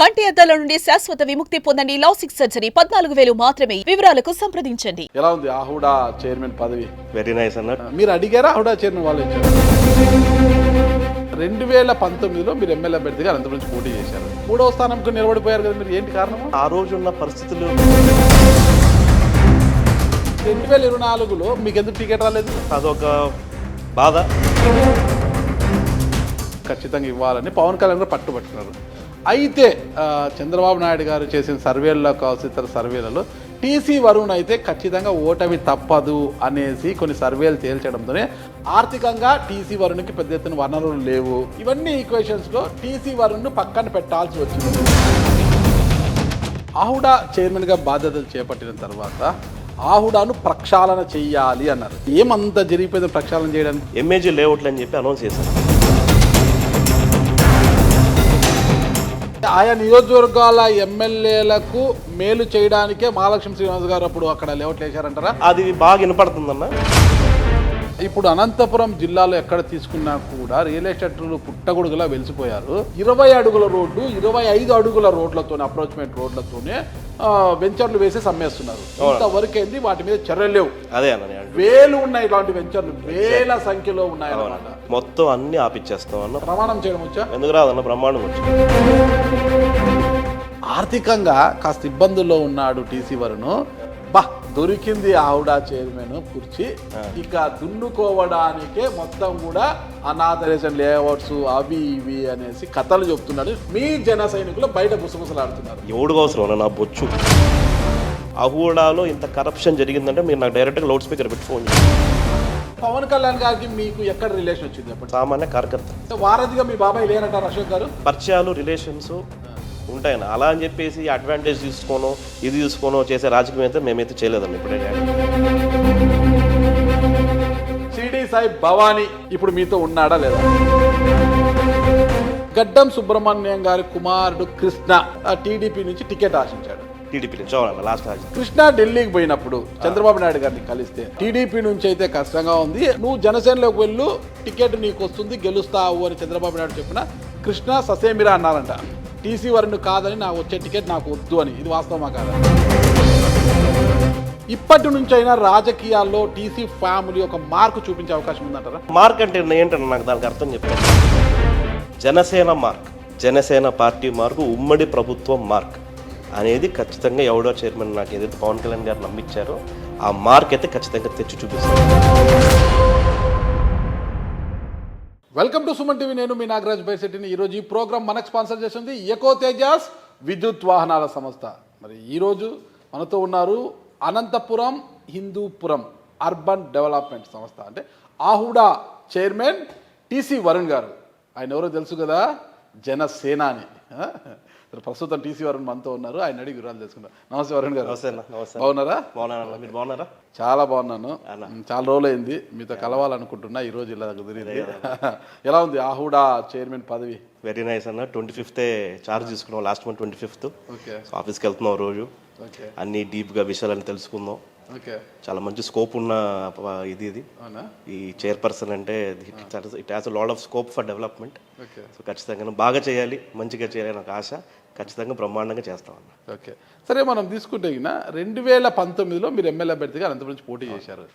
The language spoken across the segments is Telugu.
కంటి అద్దాల నుండి శాశ్వత విముక్తి పొందండి. లాసిక్ సర్జరీ 14,000 మాత్రమే. వివరాలకు సంప్రదించండి. ఎలా ఉంది ఆహుడా చైర్మన్ పదవి? వెరీ నైస్ అన్న. మీరు అడిగారా ఆహుడా చైర్మన్ వాళ్ళు ఇచ్చారు? 2019లో మీరు ఎమ్మెల్యే అభ్యర్థిగా అనంతపురం నుంచి పోటీ చేశారు. 3వ స్థానంకు నిలబడిపోయారు కదా, మీరు ఏంటి కారణం? ఆ రోజు ఉన్న పరిస్థితులు 2024లో మీకు ఎందుకు టికెట్ రాలేదు? అదొక బాధ. ఖచ్చితంగా ఇవ్వాలని పవన్ కళ్యాణ్ గారు పట్టుబట్టుకున్నారు. అయితే చంద్రబాబు నాయుడు గారు చేసిన సర్వేల్లో కావచ్చు, ఇతర సర్వేలలో టీసీ వరుణ్ అయితే ఖచ్చితంగా ఓటమి తప్పదు అనేసి కొన్ని సర్వేలు తేల్చడంతోనే ఆర్థికంగా టీసీ వరుణ్కి పెద్ద ఎత్తున వనరులు లేవు. ఇవన్నీ ఈక్వేషన్స్లో టీసీ వరుణ్ను పక్కన పెట్టాల్సి వచ్చింది. ఆహుడా చైర్మన్గా బాధ్యతలు చేపట్టిన తర్వాత ఆహుడాను ప్రక్షాళన చెయ్యాలి అన్నారు. ఏమంత జరిగిపోయింది ప్రక్షాళన చేయడానికి? ఎంఏజీ లేఅవుట్లు అని చెప్పి అనౌన్స్ చేశారు. ఆయా నియోజకవర్గాల ఎమ్మెల్యేలకు మేలు చేయడానికే మహాలక్ష్మి శ్రీనివాస్ గారు అప్పుడు అక్కడ లేఅవుట్లు వేశారంటారా? అది బాగా వినపడుతుందన్న. ఇప్పుడు అనంతపురం జిల్లాలో ఎక్కడ తీసుకున్నా కూడా రియల్ ఎస్టేట్లు పుట్టగొడుగులా వెలిసిపోయారు. 20 అడుగుల రోడ్డు, 25 అడుగుల రోడ్లతోనే, అప్రోచ్మెంట్ రోడ్లతోనే వెంచర్లు వేసి అమ్మేస్తున్నారు. ఇంతవరకు ఏంది వాటి మీద చర్యలు లేవు. అదే అన్న, వేలు ఉన్నాయి ఇలాంటి వెంచర్లు, వేల సంఖ్యలో ఉన్నాయి అన్నమాట. మొత్తం అన్ని ఆపిచ్చేస్తాం అన్న. ప్రమాణం చేయడం వచ్చా? ఎందుకు రాదన్న, బ్రహ్మాండం వచ్చి. ఆర్థికంగా కాస్త ఇబ్బందుల్లో ఉన్నాడు టీసీ వరుణ్. దొరికింది ఆహుడా చైర్మన్ కుర్చీ. ఇక దున్నుకోవడానికే మొత్తం కూడా అనాథరేషన్ లేఅవుట్స్ అవి ఇవి అనేసి కథలు చెప్తున్నాడు. మీ జన సైనికులు బయట గుసగుసలాడుతున్నారు. ఎవడు అవసరం నా బొచ్చు. ఆహుడాలో ఇంత కరప్షన్ జరిగిందంటే మీరు నాకు డైరెక్ట్గా లౌడ్ స్పీకర్ పెట్టి ఫోన్ చేయండి. పవన్ కళ్యాణ్ గారికి మీకు ఎక్కడ రిలేషన్ వచ్చింది? అప్పుడు సామాన్య కార్యకర్త. వారధిగా మీ బాబాయ్ లేరంటారు అశోక్ గారు. పరిచయాలు, రిలేషన్స్ ఉంటాయన్న. అలా అని చెప్పేసి అడ్వాంటేజ్ తీసుకోనో ఇది తీసుకోనో చేసే రాజకీయం అయితే మేమైతే చేయలేదండి ఇప్పుడే. సిడి సాయి భవానీ ఇప్పుడు మీతో ఉన్నాడా లేదా? గడ్డం సుబ్రహ్మణ్యం గారి కుమారుడు కృష్ణ టీడీపీ నుంచి టికెట్ ఆశించాడు. టీడీపీ నుంచి లాస్ట్ కృష్ణ ఢిల్లీకి పోయినప్పుడు చంద్రబాబు నాయుడు గారిని కలిస్తే టీడీపీ నుంచి అయితే కష్టంగా ఉంది, నువ్వు జనసేనలోకి వెళ్ళు, టికెట్ నీకు వస్తుంది, గెలుస్తావు అని చంద్రబాబు నాయుడు చెప్పిన కృష్ణ ససేమిరా అన్నారంట. టీసీ వరుణ్ కాదని, నాకు వచ్చే టికెట్ నాకు వద్దు అని. ఇది వాస్తవమా కాదా? ఇప్పటి నుంచి అయినా రాజకీయాల్లో టీసీ ఫ్యామిలీ ఒక మార్కు చూపించే అవకాశం ఉందంటారా? మార్క్ అంటే ఏంటన్నా నాకు దానికి అర్థం చెప్పాను. Janasena mark, Janasena party mark, ఉమ్మడి ప్రభుత్వం మార్క్ అనేది ఖచ్చితంగా ఎవడో చైర్మన్ నాకు ఏదైతే పవన్ కళ్యాణ్ గారు నమ్మించారో ఆ మార్క్ అయితే ఖచ్చితంగా తెచ్చి చూపిస్తారు. Welcome to Suman TV. నేను మీ నాగరాజ్ బైసెట్టిని. ఈరోజు ఈ ప్రోగ్రామ్ మనకు స్పాన్సర్ చేస్తుంది ఎకో తేజాస్ విద్యుత్ వాహనాల సంస్థ. మరి ఈరోజు మనతో ఉన్నారు అనంతపురం హిందూపురం అర్బన్ డెవలప్మెంట్ సంస్థ, అంటే ఆహుడా చైర్మన్ టీసీ వరుణ్ గారు. ఆయన ఎవరో తెలుసు కదా, జనసేనాని. ప్రస్తుతం టీసీ వరుణ్ మనతో ఉన్నారు. ఆయన అడిగి వివరాలు తెలుసుకుంటారు. నమస్తే వరుణ్ గారు. బాగున్నారా? మీరు బాగున్నారా? చాలా బాగున్నాను. చాలా రోజులు అయింది మీతో కలవాలనుకుంటున్నా. ఈ రోజు ఇలా కుదిరింది. ఎలా ఉంది ఆహుడా చైర్మన్ పదవి? వెరీ నైస్ అన్న. 25th చార్జ్ తీసుకున్నాం. లాస్ట్ మంత్ 25th ఆఫీస్కి వెళ్తున్నాం. రోజు అన్ని డీప్గా విషయాలని తెలుసుకుందాం. చాలా మంచి స్కోప్ ఉన్న ఇది ఈ చైర్పర్సన్ అంటే it has lot of scope for development. So ఖచ్చితంగా బాగా చేయాలి, మంచిగా చేయాలని ఒక ఆశ. ఖచ్చితంగా బ్రహ్మాండంగా చేస్తామన్న. ఓకే, సరే మనం తీసుకుంటే 2019లో మీరు ఎమ్మెల్యే అభ్యర్థిగా అనంతపురం నుంచి పోటీ చేశారు.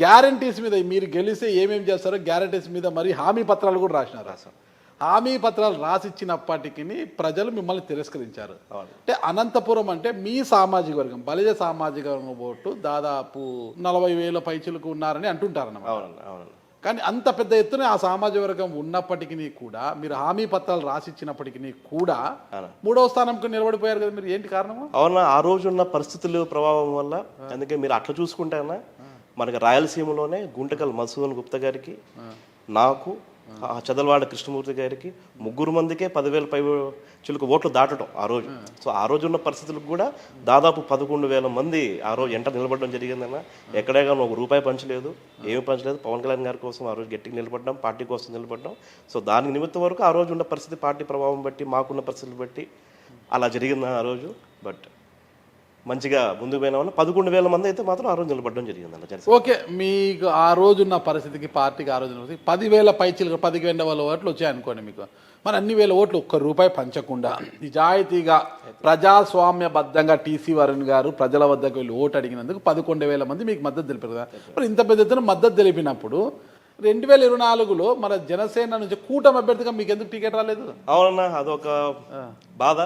గ్యారంటీస్ మీద మీరు గెలిస్తే ఏమేమి చేస్తారో గ్యారంటీస్ మీద మరి హామీ పత్రాలు కూడా రాసినారు. హామీ పత్రాలు రాసిచ్చినప్పటికీ ప్రజలు మిమ్మల్ని తిరస్కరించారు. అంటే అనంతపురం అంటే మీ సామాజిక వర్గం, బలిజ సామాజిక వర్గం ఓటు దాదాపు 40,000 పైచులకు ఉన్నారని అంటుంటారన్నమాట. కానీ అంత పెద్ద ఎత్తున ఆ సామాజిక వర్గం ఉన్నప్పటికీ కూడా మీరు హామీ పత్రాలు రాసిచ్చినప్పటికీ కూడా 3వ స్థానంకు నిలబడిపోయారు కదా, మీరు ఏంటి కారణము? అవునా, ఆ రోజు ఉన్న పరిస్థితుల ప్రభావం వల్ల. అందుకే మీరు అట్లా చూసుకుంటేనా మనకి రాయలసీమలోనే గుంటకల్ మధుసూదన్ గుప్తా గారికి, నాకు, చదలవాడ కృష్ణమూర్తి గారికి 3 మందికే 10,000 పై చిలుకు ఓట్లు దాటడం ఆ రోజు. సో ఆ రోజు ఉన్న పరిస్థితులకు కూడా దాదాపు 11,000 మంది ఆ రోజు ఎంట నిలబడడం జరిగిందన్న. ఎక్కడే కానీ ఒక రూపాయి పంచలేదు, ఏమి పంచలేదు. పవన్ కళ్యాణ్ గారి కోసం ఆ రోజు గట్టిగా నిలబడ్డాం, పార్టీ కోసం నిలబడ్డాం. సో దాని నిమిత్తం వరకు ఆ రోజు ఉన్న పరిస్థితి, పార్టీ ప్రభావం బట్టి, మాకున్న పరిస్థితులు బట్టి అలా జరిగింది ఆ రోజు. బట్ మంచిగా ముందుకు పోయినా 11,000 మంది అయితే మాత్రం ఆ రోజు నిలబడడం జరిగింది. ఓకే, మీకు ఆ రోజున్న పరిస్థితికి, పార్టీకి ఆ రోజు 10,000 పైచీలు 10,000 ఓట్లు వచ్చాయి అనుకోండి. మీకు మరి అన్ని వేల ఓట్లు ఒక్క రూపాయి పంచకుండా నిజాయితీగా ప్రజాస్వామ్యబద్ధంగా టీసీ వరుణ్ గారు ప్రజల వద్దకు వెళ్ళి ఓటు అడిగినందుకు 11,000 మంది మీకు మద్దతు తెలిపారు కదా. మరి ఇంత పెద్ద ఎత్తున మద్దతు తెలిపినప్పుడు 2024లో మన జనసేన నుంచి కూటమి అభ్యర్థిగా మీకు ఎందుకు టికెట్ రాలేదు? అవునన్నా, అదొక బాధ.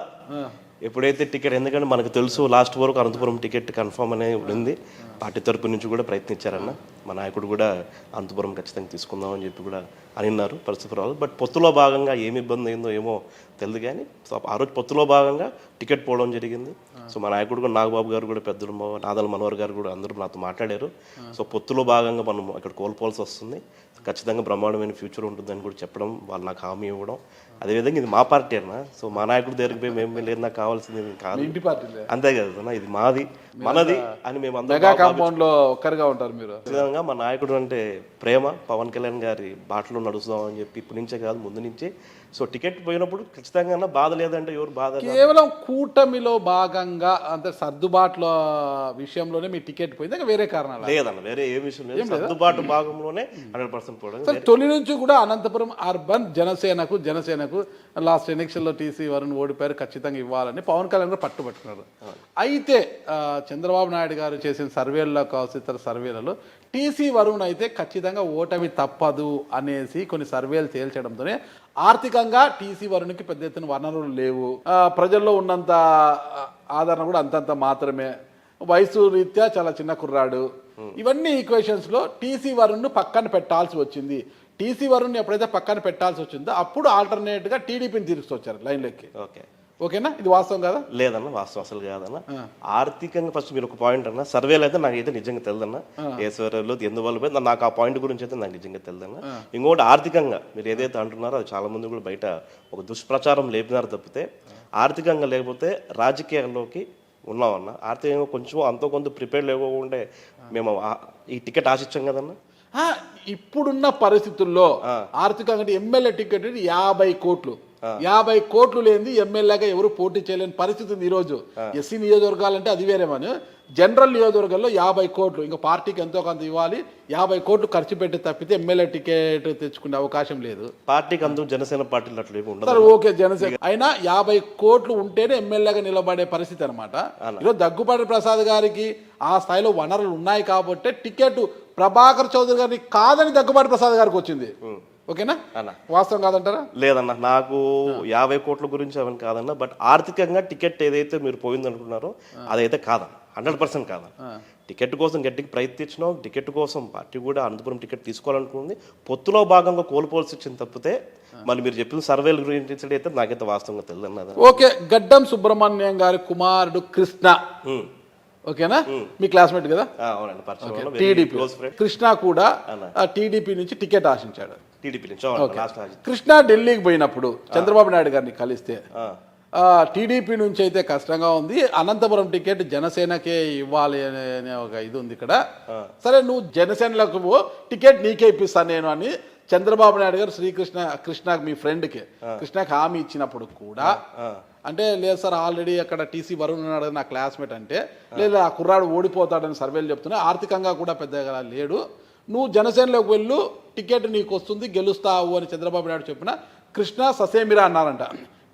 ఎప్పుడైతే టికెట్, ఎందుకంటే మనకు తెలుసు లాస్ట్ వరకు అనంతపురం టికెట్ కన్ఫర్మ్ అనేది ఉంది. పార్టీ తరపు నుంచి కూడా ప్రయత్నించారన్న, మా నాయకుడు కూడా అనంతపురం ఖచ్చితంగా తీసుకుందామని చెప్పి కూడా అనిన్నారు పరిస్థితులు రాదు. బట్ పొత్తులో భాగంగా ఏమి ఇబ్బంది అయిందో ఏమో తెలియదు, కానీ సో ఆ రోజు పొత్తులో భాగంగా టికెట్ పోవడం జరిగింది. సో మా నాయకుడు కూడా నాగబాబు గారు కూడా పెద్దలు, నాదల మనోహర్ గారు కూడా అందరూ నాతో మాట్లాడారు. సో పొత్తులో భాగంగా మనం అక్కడ కోల్పోవాల్సి వస్తుంది, ఖచ్చితంగా బ్రహ్మాండమైన ఫ్యూచర్ ఉంటుందని కూడా చెప్పడం, వాళ్ళు నాకు హామీ ఇవ్వడం. అదేవిధంగా ఇది మా పార్టీ అన్న, సో మా నాయకుడి దగ్గరికి పోయి మేము లేదు నాకు కావాల్సింది కాదు, ఇంటి పార్టీ అంతే కదా, ఇది మాది మనది అని మేము మెగా కాంపౌండ్ లో ఒక్కరిగా ఉంటారు మీరు. ఖచ్చితంగా మా నాయకుడు అంటే ప్రేమ, పవన్ కళ్యాణ్ గారి బాటలో నడుస్తాం అని చెప్పి ఇప్పటి నుంచే కాదు ముందు నుంచే. సో టికెట్ పోయినప్పుడు ఖచ్చితంగా బాధ లేదంటే ఎవరు బాధ, కేవలం కూటమిలో భాగంగా అంటే సర్దుబాట్ల విషయంలోనే మీ టికెట్ పోయింది, ఇంకా వేరే కారణాలు లేదన్న, వేరే ఏ విషయం లేదు. సర్దుబాటు భాగంలోనే 100% పోవడం. తొలి నుంచి కూడా అనంతపురం అర్బన్ జనసేనకు లాస్ట్ ఎలక్షన్లో టీసీ వరుణ్ ఓడిపోయారు, ఖచ్చితంగా ఇవ్వాలని పవన్ కళ్యాణ్ గారు పట్టుబట్టుకున్నారు. అయితే చంద్రబాబు నాయుడు గారు చేసిన సర్వేల్లో కావచ్చు ఇతర సర్వేలలో టీసీ వరుణ్ అయితే ఖచ్చితంగా ఓటమి తప్పదు అనేసి కొన్ని సర్వేలు తేల్చడంతోనే ఆర్థికంగా టీసీ వరుణ్కి పెద్ద ఎత్తున వనరులు లేవు, ప్రజల్లో ఉన్నంత ఆదరణ కూడా అంతంత మాత్రమే, వయసు రీత్యా చాలా చిన్న కుర్రాడు, ఇవన్నీ ఈక్వేషన్స్లో టీసీ వరుణ్ను పక్కన పెట్టాల్సి వచ్చింది. టీసీ వరుణ్ని ఎప్పుడైతే పక్కన పెట్టాల్సి వచ్చిందో అప్పుడు ఆల్టర్నేట్గా టీడీపీని తీసుకొచ్చారు లైన్లోకి. ఓకేనా, ఇది వాస్తవం కదా? లేదన్న, వాస్తవం అసలు కాదన్న. ఆర్థికంగా ఫస్ట్ మీరు ఒక పాయింట్ అన్న, సర్వేలు అయితే నాకైతే నిజంగా తెలియదన్న, ఏ సర్వేలో ఎందువల్ల పోయింది నాకు ఆ పాయింట్ గురించి అయితే నాకు నిజంగా తెలియదన్న. ఇంకోటి ఆర్థికంగా మీరు ఏదైతే అంటున్నారో అది చాలా మంది కూడా బయట ఒక దుష్ప్రచారం లేపినారు తప్పితే, ఆర్థికంగా లేకపోతే రాజకీయాల్లోకి ఉన్నామన్న. ఆర్థికంగా కొంచెం అంతో కొంత ప్రిపేర్ లేకుంటే మేము ఈ టికెట్ ఆశించాం కదన్న. ఇప్పుడున్న పరిస్థితుల్లో ఆర్థికంగా ఎమ్మెల్యే టికెట్ 50 కోట్లు, 50 కోట్లు లేనిది ఎమ్మెల్యేగా ఎవరు పోటీ చేయలేని పరిస్థితి ఉంది ఈరోజు. ఎస్సీ నియోజకవర్గాలంటే అది వేరేమని, జనరల్ నియోజకవర్గాల్లో 50 కోట్లు, ఇంకా పార్టీకి ఎంతో కొంత ఇవ్వాలి, 50 కోట్లు ఖర్చు పెట్టి తప్పితే ఎమ్మెల్యే టికెట్ తెచ్చుకునే అవకాశం లేదు. పార్టీకి అందరూ జనసేన పార్టీలు అట్లా ఉండదు. సరే ఓకే, జనసేన అయినా 50 కోట్లు ఉంటేనే ఎమ్మెల్యేగా నిలబడే పరిస్థితి అనమాట. ఈరోజు దగ్గుపాటి ప్రసాద్ గారికి ఆ స్థాయిలో వనరులు ఉన్నాయి కాబట్టి టికెట్ ప్రభాకర్ చౌదరి గారిని కాదని దగ్గుపాటి ప్రసాద్ గారికి వచ్చింది. ఓకేనా, వాస్తవం కాదంటారా? లేదన్న, నాకు 50 కోట్ల గురించి అవన్నీ కాదన్న. బట్ ఆర్థికంగా టికెట్ ఏదైతే మీరు పోయింది అనుకున్నారో అదైతే కాదన్న, 100% కాదన్న. టికెట్ కోసం గట్టిగా ప్రయత్నించినాం, టికెట్ కోసం పార్టీ కూడా అనంతపురం టికెట్ తీసుకోవాలనుకుంది, పొత్తులో భాగంగా కోల్పోవాల్సి వచ్చింది తప్పితే మళ్ళీ మీరు చెప్పిన సర్వేల గురించి అయితే నాకైతే వాస్తవంగా తెలియదు. ఓకే, గడ్డం సుబ్రహ్మణ్యం గారి కుమారుడు కృష్ణ, ఓకేనా, మీ క్లాస్మేట్ కదా? టీడీపీ కృష్ణ కూడా టీడీపీ నుంచి టికెట్ ఆశించాడు. కృష్ణ ఢిల్లీకి పోయినప్పుడు చంద్రబాబు నాయుడు గారిని కలిస్తే టీడీపీ నుంచి అయితే కష్టంగా ఉంది, అనంతపురం టికెట్ జనసేనకే ఇవ్వాలి అనే ఒక ఇది ఉంది ఇక్కడ. సరే నువ్వు జనసేనలకు టికెట్ నీకే ఇప్పిస్తాను నేను అని చంద్రబాబు నాయుడు గారు కృష్ణ మీ ఫ్రెండ్కి కృష్ణకి హామీ ఇచ్చినప్పుడు కూడా అంటే లేదు సార్ ఆల్రెడీ అక్కడ టీసీ వరుణ్ ఉన్నాడు నా క్లాస్మేట్ అంటే, లేదు ఆ కుర్రాడు ఓడిపోతాడని సర్వేలు చెప్తున్నా, ఆర్థికంగా కూడా పెద్దగా లేడు, నువ్వు జనసేనలోకి వెళ్ళు టికెట్ నీకు వస్తుంది గెలుస్తావు అని చంద్రబాబు నాయుడు చెప్పిన కృష్ణ ససేమిరా అన్నారంట.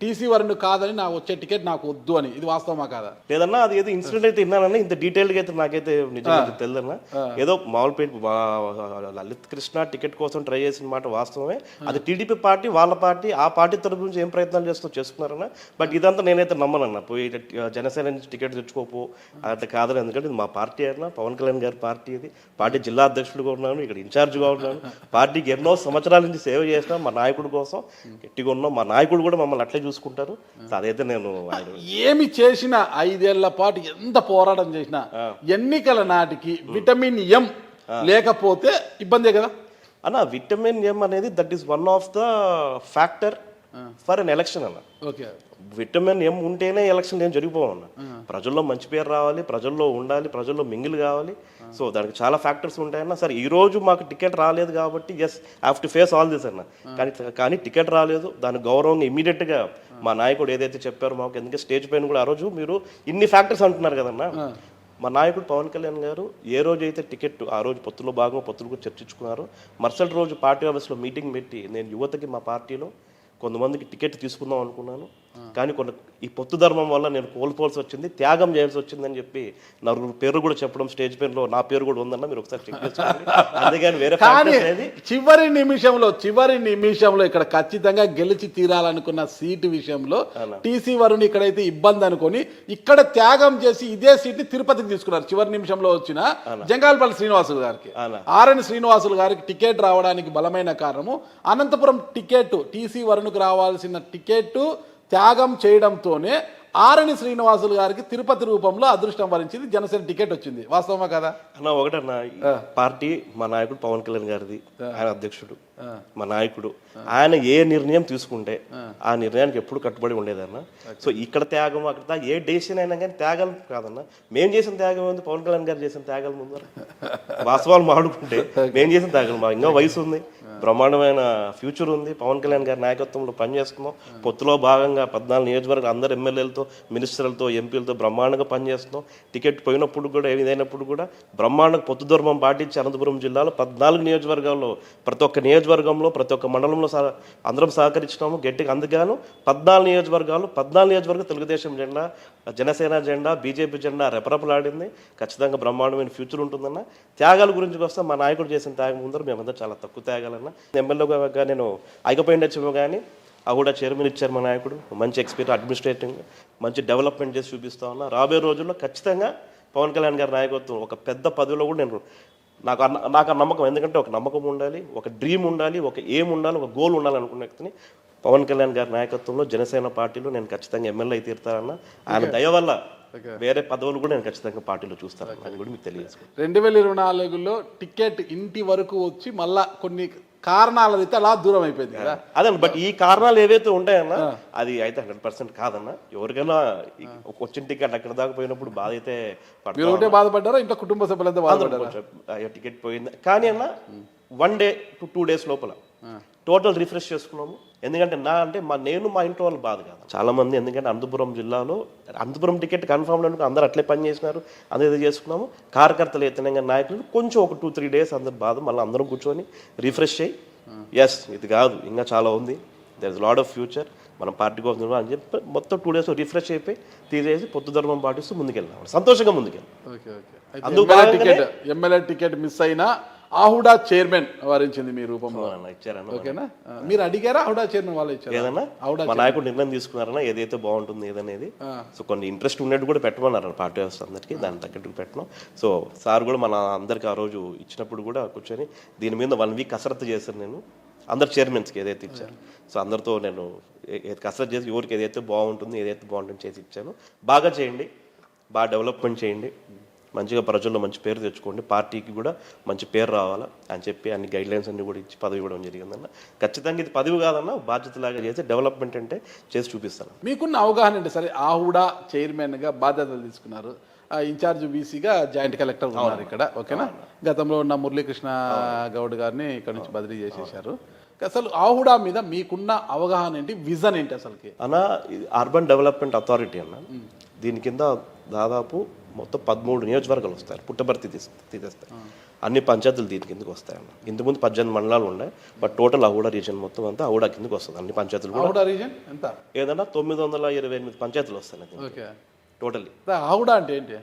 టీసీ వరుణ్ కాదని నాకు వచ్చే టికెట్ నాకు వద్దు అని, ఇది వాస్తవమా కాదా? లేదన్నా, అది ఏదో ఇన్సిడెంట్ అయితే విన్నానన్నా, ఇంత డీటెయిల్గా అయితే నాకైతే నిజంగా తెలియదన్నా. ఏదో మామూలు లలిత్ కృష్ణ టికెట్ కోసం ట్రై చేసిన మాట వాస్తవమే, అది టీడీపీ పార్టీ వాళ్ళ పార్టీ, ఆ పార్టీ తరపు నుంచి ఏం ప్రయత్నాలు చేసుకున్నారన్నా. బట్ ఇదంతా నేనైతే నమ్మనన్నా, పోయి జనసేన నుంచి టికెట్ తెచ్చుకోపో అట్లా కాదని, ఎందుకంటే ఇది మా పార్టీ అయినా పవన్ కళ్యాణ్ గారి పార్టీ, ఇది పార్టీ జిల్లా అధ్యక్షుడిగా ఉన్నాను, ఇక్కడ ఇన్ఛార్జ్గా ఉన్నాను, పార్టీకి ఎన్నో సంవత్సరాల నుంచి సేవ చేసినా, మా నాయకుడి కోసం గట్టిగా ఉన్నాం, మా నాయకుడు కూడా మమ్మల్ని అట్లే చూసుకుంటారు. అదైతే నేను ఏమి చేసిన 5 ఏళ్ల పాటు ఎంత పోరాటం చేసినా ఎన్నికల నాటికి విటమిన్ ఎం లేకపోతే ఇబ్బందే కదా అన్న. విటమిన్ ఎం అనేది that is one of the factor for an election అన్న. ఓకే, విటమిన్ ఎం ఉంటేనే ఎలక్షన్ ఏం జరిగిపోవన్న. ప్రజల్లో మంచి పేరు రావాలి, ప్రజల్లో ఉండాలి, ప్రజల్లో మింగిల్ కావాలి. సో దానికి చాలా ఫ్యాక్టర్స్ ఉంటాయన్న. సరే ఈ రోజు మాకు టికెట్ రాలేదు కాబట్టి yes have to face all this అన్న. కానీ టికెట్ రాలేదు, దాని గౌరవంగా ఇమీడియట్గా మా నాయకుడు ఏదైతే చెప్పారో మాకు, ఎందుకంటే స్టేజ్ పైన కూడా ఆ రోజు మీరు ఇన్ని ఫ్యాక్టర్స్ అంటున్నారు కదన్నా, మా నాయకుడు పవన్ కళ్యాణ్ గారు ఏ రోజు అయితే టికెట్ ఆ రోజు పొత్తులో భాగంగా పొత్తులు కూడా చర్చించుకున్నారు, మరుసటి రోజు పార్టీ ఆఫీస్లో మీటింగ్ పెట్టి నేను యువతకి మా పార్టీలో కొంతమందికి టికెట్ తీసుకుందాం అనుకున్నాను, కానీ ఈ పొత్తు ధర్మం వల్ల నేను కోల్పోవాల్సి వచ్చింది, త్యాగం చేయాల్సి వచ్చిందని చెప్పి నలుగురు పేరు కూడా చెప్పడం స్టేజ్ పేరులో నా పేరు కూడా ఉందన్న, మీరు ఒకసారి చెక్ చేసుకోండి. అందుకని వేరే కానీ ఫ్యాక్టర్స్ అనేది చివరి నిమిషంలో ఇక్కడ ఖచ్చితంగా గెలిచి తీరాలనుకున్న సీటు విషయంలో టీసీ వరుణ్ ఇక్కడైతే ఇబ్బంది అనుకొని ఇక్కడ త్యాగం చేసి ఇదే సీట్ ని తిరుపతికి తీసుకున్నారు. చివరి నిమిషంలో వచ్చిన జంగాలపల్లి శ్రీనివాసులు గారికి, ఆర్ఎన్ శ్రీనివాసులు గారికి టికెట్ రావడానికి బలమైన కారణము అనంతపురం టికెట్ టీసీ వరుణ్కు రావాల్సిన టికెట్ త్యాగం చేయడంతోనే ఆరణి శ్రీనివాసులు గారికి తిరుపతి రూపంలో అదృష్టం వరించింది, జనసేన టికెట్ వచ్చింది. వాస్తవమా కదా అన్న? ఒకటన్నా, పార్టీ మా నాయకుడు పవన్ కళ్యాణ్ గారిది, ఆయన అధ్యక్షుడు, మా నాయకుడు, ఆయన ఏ నిర్ణయం తీసుకుంటే ఆ నిర్ణయానికి ఎప్పుడు కట్టుబడి ఉండేదన్న. సో ఇక్కడ త్యాగం అక్కడ ఏ డెసిషన్ అయినా కానీ త్యాగాలు కాదన్న. మేము చేసిన త్యాగం ఉంది, పవన్ కళ్యాణ్ గారు చేసిన త్యాగాల ముందు వాస్తవాలు మాడుకుంటే మేము చేసిన త్యాగం, మా ఇంకా వయసు ఉంది, బ్రహ్మాండమైన ఫ్యూచర్ ఉంది, పవన్ కళ్యాణ్ గారి నాయకత్వంలో పనిచేస్తున్నాం. పొత్తులో భాగంగా 14 నియోజకవర్గాలు అందరు ఎమ్మెల్యేలతో, మినిస్టర్లతో, ఎంపీలతో బ్రహ్మాండంగా పనిచేస్తున్నాం. టికెట్ పోయినప్పుడు కూడా ఏదైనప్పుడు కూడా బ్రహ్మాండంగా పొత్తు ధర్మం పాటించి అనంతపురం జిల్లాలో 14 నియోజకవర్గాల్లో ప్రతి ఒక్క నియోజకవర్గంలో ప్రతి ఒక్క మండలంలో అందరం సహకరించినాము గట్టిగా. అందుకను 14 నియోజకవర్గాలు తెలుగుదేశం జెండా, జనసేన జెండా, బీజేపీ జెండా రెపరెపలాడింది. ఖచ్చితంగా బ్రహ్మాండమైన ఫ్యూచర్ ఉంటుందన్న. త్యాగాల గురించి వస్తే మా నాయకుడు చేసిన త్యాగం ముందర మేమంతా చాలా తక్కువ త్యాగాలన్న. ఎమ్మెల్యేగా నేను ఐకపోయిండొచ్చేమో కానీ కూడా చైర్మన్ ఇచ్చారు మా నాయకుడు, మంచి ఎక్స్పీరియన్స్, అడ్మినిస్ట్రేటింగ్ మంచి డెవలప్మెంట్ చేసి చూపిస్తా ఉన్నా. రాబోయే రోజుల్లో ఖచ్చితంగా పవన్ కళ్యాణ్ గారి నాయకత్వం ఒక పెద్ద పదవిలో కూడా నేను నాకు ఆ నమ్మకం. ఎందుకంటే ఒక నమ్మకం ఉండాలి, ఒక డ్రీమ్ ఉండాలి, ఒక ఎయిమ్ ఉండాలి, ఒక గోల్ ఉండాలి అనుకున్న వ్యక్తిని పవన్ కళ్యాణ్ గారి నాయకత్వంలో జనసేన పార్టీలో నేను ఖచ్చితంగా ఎమ్మెల్యే అయితే తీరుతానన్న. ఆయన దయ వల్ల వేరే పదవులు కూడా నేను ఖచ్చితంగా పార్టీలో చూస్తాను అని కూడా మీకు తెలియజేసుకుంటాను. 2024లో టికెట్ ఇంటి వరకు వచ్చి మళ్ళా కొన్ని కారణాల అయితే అలా దూరం అయిపోయింది కదా. అదే, బట్ ఈ కారణాలు ఏవైతే ఉంటాయన్నా అది అయితే 100% కాదన్నా. ఎవరికైనా వచ్చిన టికెట్ అక్కడ దాకా పోయినప్పుడు బాధ అయితే మీరు ఒకటే బాధపడ్డారా, ఇంట్లో కుటుంబ సభ్యులంతా బాధపడ్డారా? టికెట్ పోయింది కానీ అన్న 1 day to 2 days లోపల టోటల్ రిఫ్రెష్ చేసుకున్నాము. ఎందుకంటే నేను మా ఇంట్లో వాళ్ళు బాధ కాదు చాలా మంది. ఎందుకంటే అనంతపురం టికెట్ కన్ఫర్మ్ అనుకో అందరూ అట్లే పని చేసినారు, అందరూ చేసుకున్నాము. కార్యకర్తలు ఎత్తనంగా నాయకులు కొంచెం ఒక 2-3 days అందరు బాధ, మళ్ళీ అందరం కూర్చొని రిఫ్రెష్ అయ్యి ఎస్ ఇది కాదు ఇంకా చాలా ఉంది, there is lot of future, మనం పార్టీ కోసం అని చెప్పి మొత్తం 2 days రిఫ్రెష్ అయిపోయి తీసేసి పొత్తు ధర్మం పాటిస్తూ ముందుకెళ్ళాం, సంతోషంగా ముందుకెళ్ళాం. ఎమ్మెల్యే టికెట్ మిస్ అయినా ఆహుడా చైర్మన్ వారించింది మీ రూపంలో ఇచ్చారన్న. ఓకేనా, మీరు అడిగారా ఆహుడా చైర్మన్ వాళ్ళు ఇచ్చారు? ఏదన్నా మా నాయకుడు నిర్ణయం తీసుకున్నారన్నా ఏదైతే బాగుంటుంది ఏదనేది. సో కొన్ని ఇంట్రెస్ట్ ఉన్నట్టు కూడా పెట్టమన్నారు పార్టీ వ్యవస్థ అందరికీ, దాని తగ్గట్టు పెట్టడం. సో సార్ కూడా మన అందరికి ఆ రోజు ఇచ్చినప్పుడు కూడా కూర్చొని దీని మీద 1 week కసరత్తు చేశాను నేను, అందరు చైర్మన్స్కి ఏదైతే ఇచ్చారు. సో అందరితో నేను కసరత్తు చేసి ఎవరికి ఏదైతే బాగుంటుంది చేసి ఇచ్చాను. బాగా చేయండి, బాగా డెవలప్మెంట్ చేయండి, మంచిగా ప్రజల్లో మంచి పేరు తెచ్చుకోండి, పార్టీకి కూడా మంచి పేరు రావాలా అని చెప్పి అన్ని గైడ్లైన్స్ అన్ని కూడా ఇచ్చి పదవి ఇవ్వడం జరిగిందన్న. ఖచ్చితంగా ఇది పదవి కాదన్న, బాధ్యతలాగా చేసి డెవలప్మెంట్ అంటే చేసి చూపిస్తాను. మీకున్న అవగాహన అంటే సరే ఆహుడా చైర్మన్గా బాధ్యతలు తీసుకున్నారు, ఇన్ఛార్జ్ బీసీగా జాయింట్ కలెక్టర్ ఉన్నారు ఇక్కడ. ఓకేనా, గతంలో ఉన్న మురళీకృష్ణ గౌడ్ గారిని ఇక్కడ నుంచి బదిలీ చేసేసారు. అసలు ఆహుడా మీద మీకున్న అవగాహన ఏంటి, విజన్ ఏంటి అసలుకి? అన్న అర్బన్ డెవలప్మెంట్ అథారిటీ అన్న, దీని కింద దాదాపు మొత్తం 13 నియోజకవర్గాలు వస్తాయి, పుట్టభర్తీ తీసేస్తాయి. అన్ని పంచాయతీలు దీని కిందకి వస్తాయన్న. ఇంతకుముందు 18 మండలాలు ఉన్నాయి, బట్ టోటల్ ఆహుడా రీజన్ మొత్తం అంతా ఆహుడా కిందకి వస్తుంది. అన్ని పంచాయతీలు ఆహుడా రీజన్ ఎంత ఏదన్నా 928 పంచాయతీలు వస్తాయి టోటల్లీ. ఆహుడా అంటే ఏంటి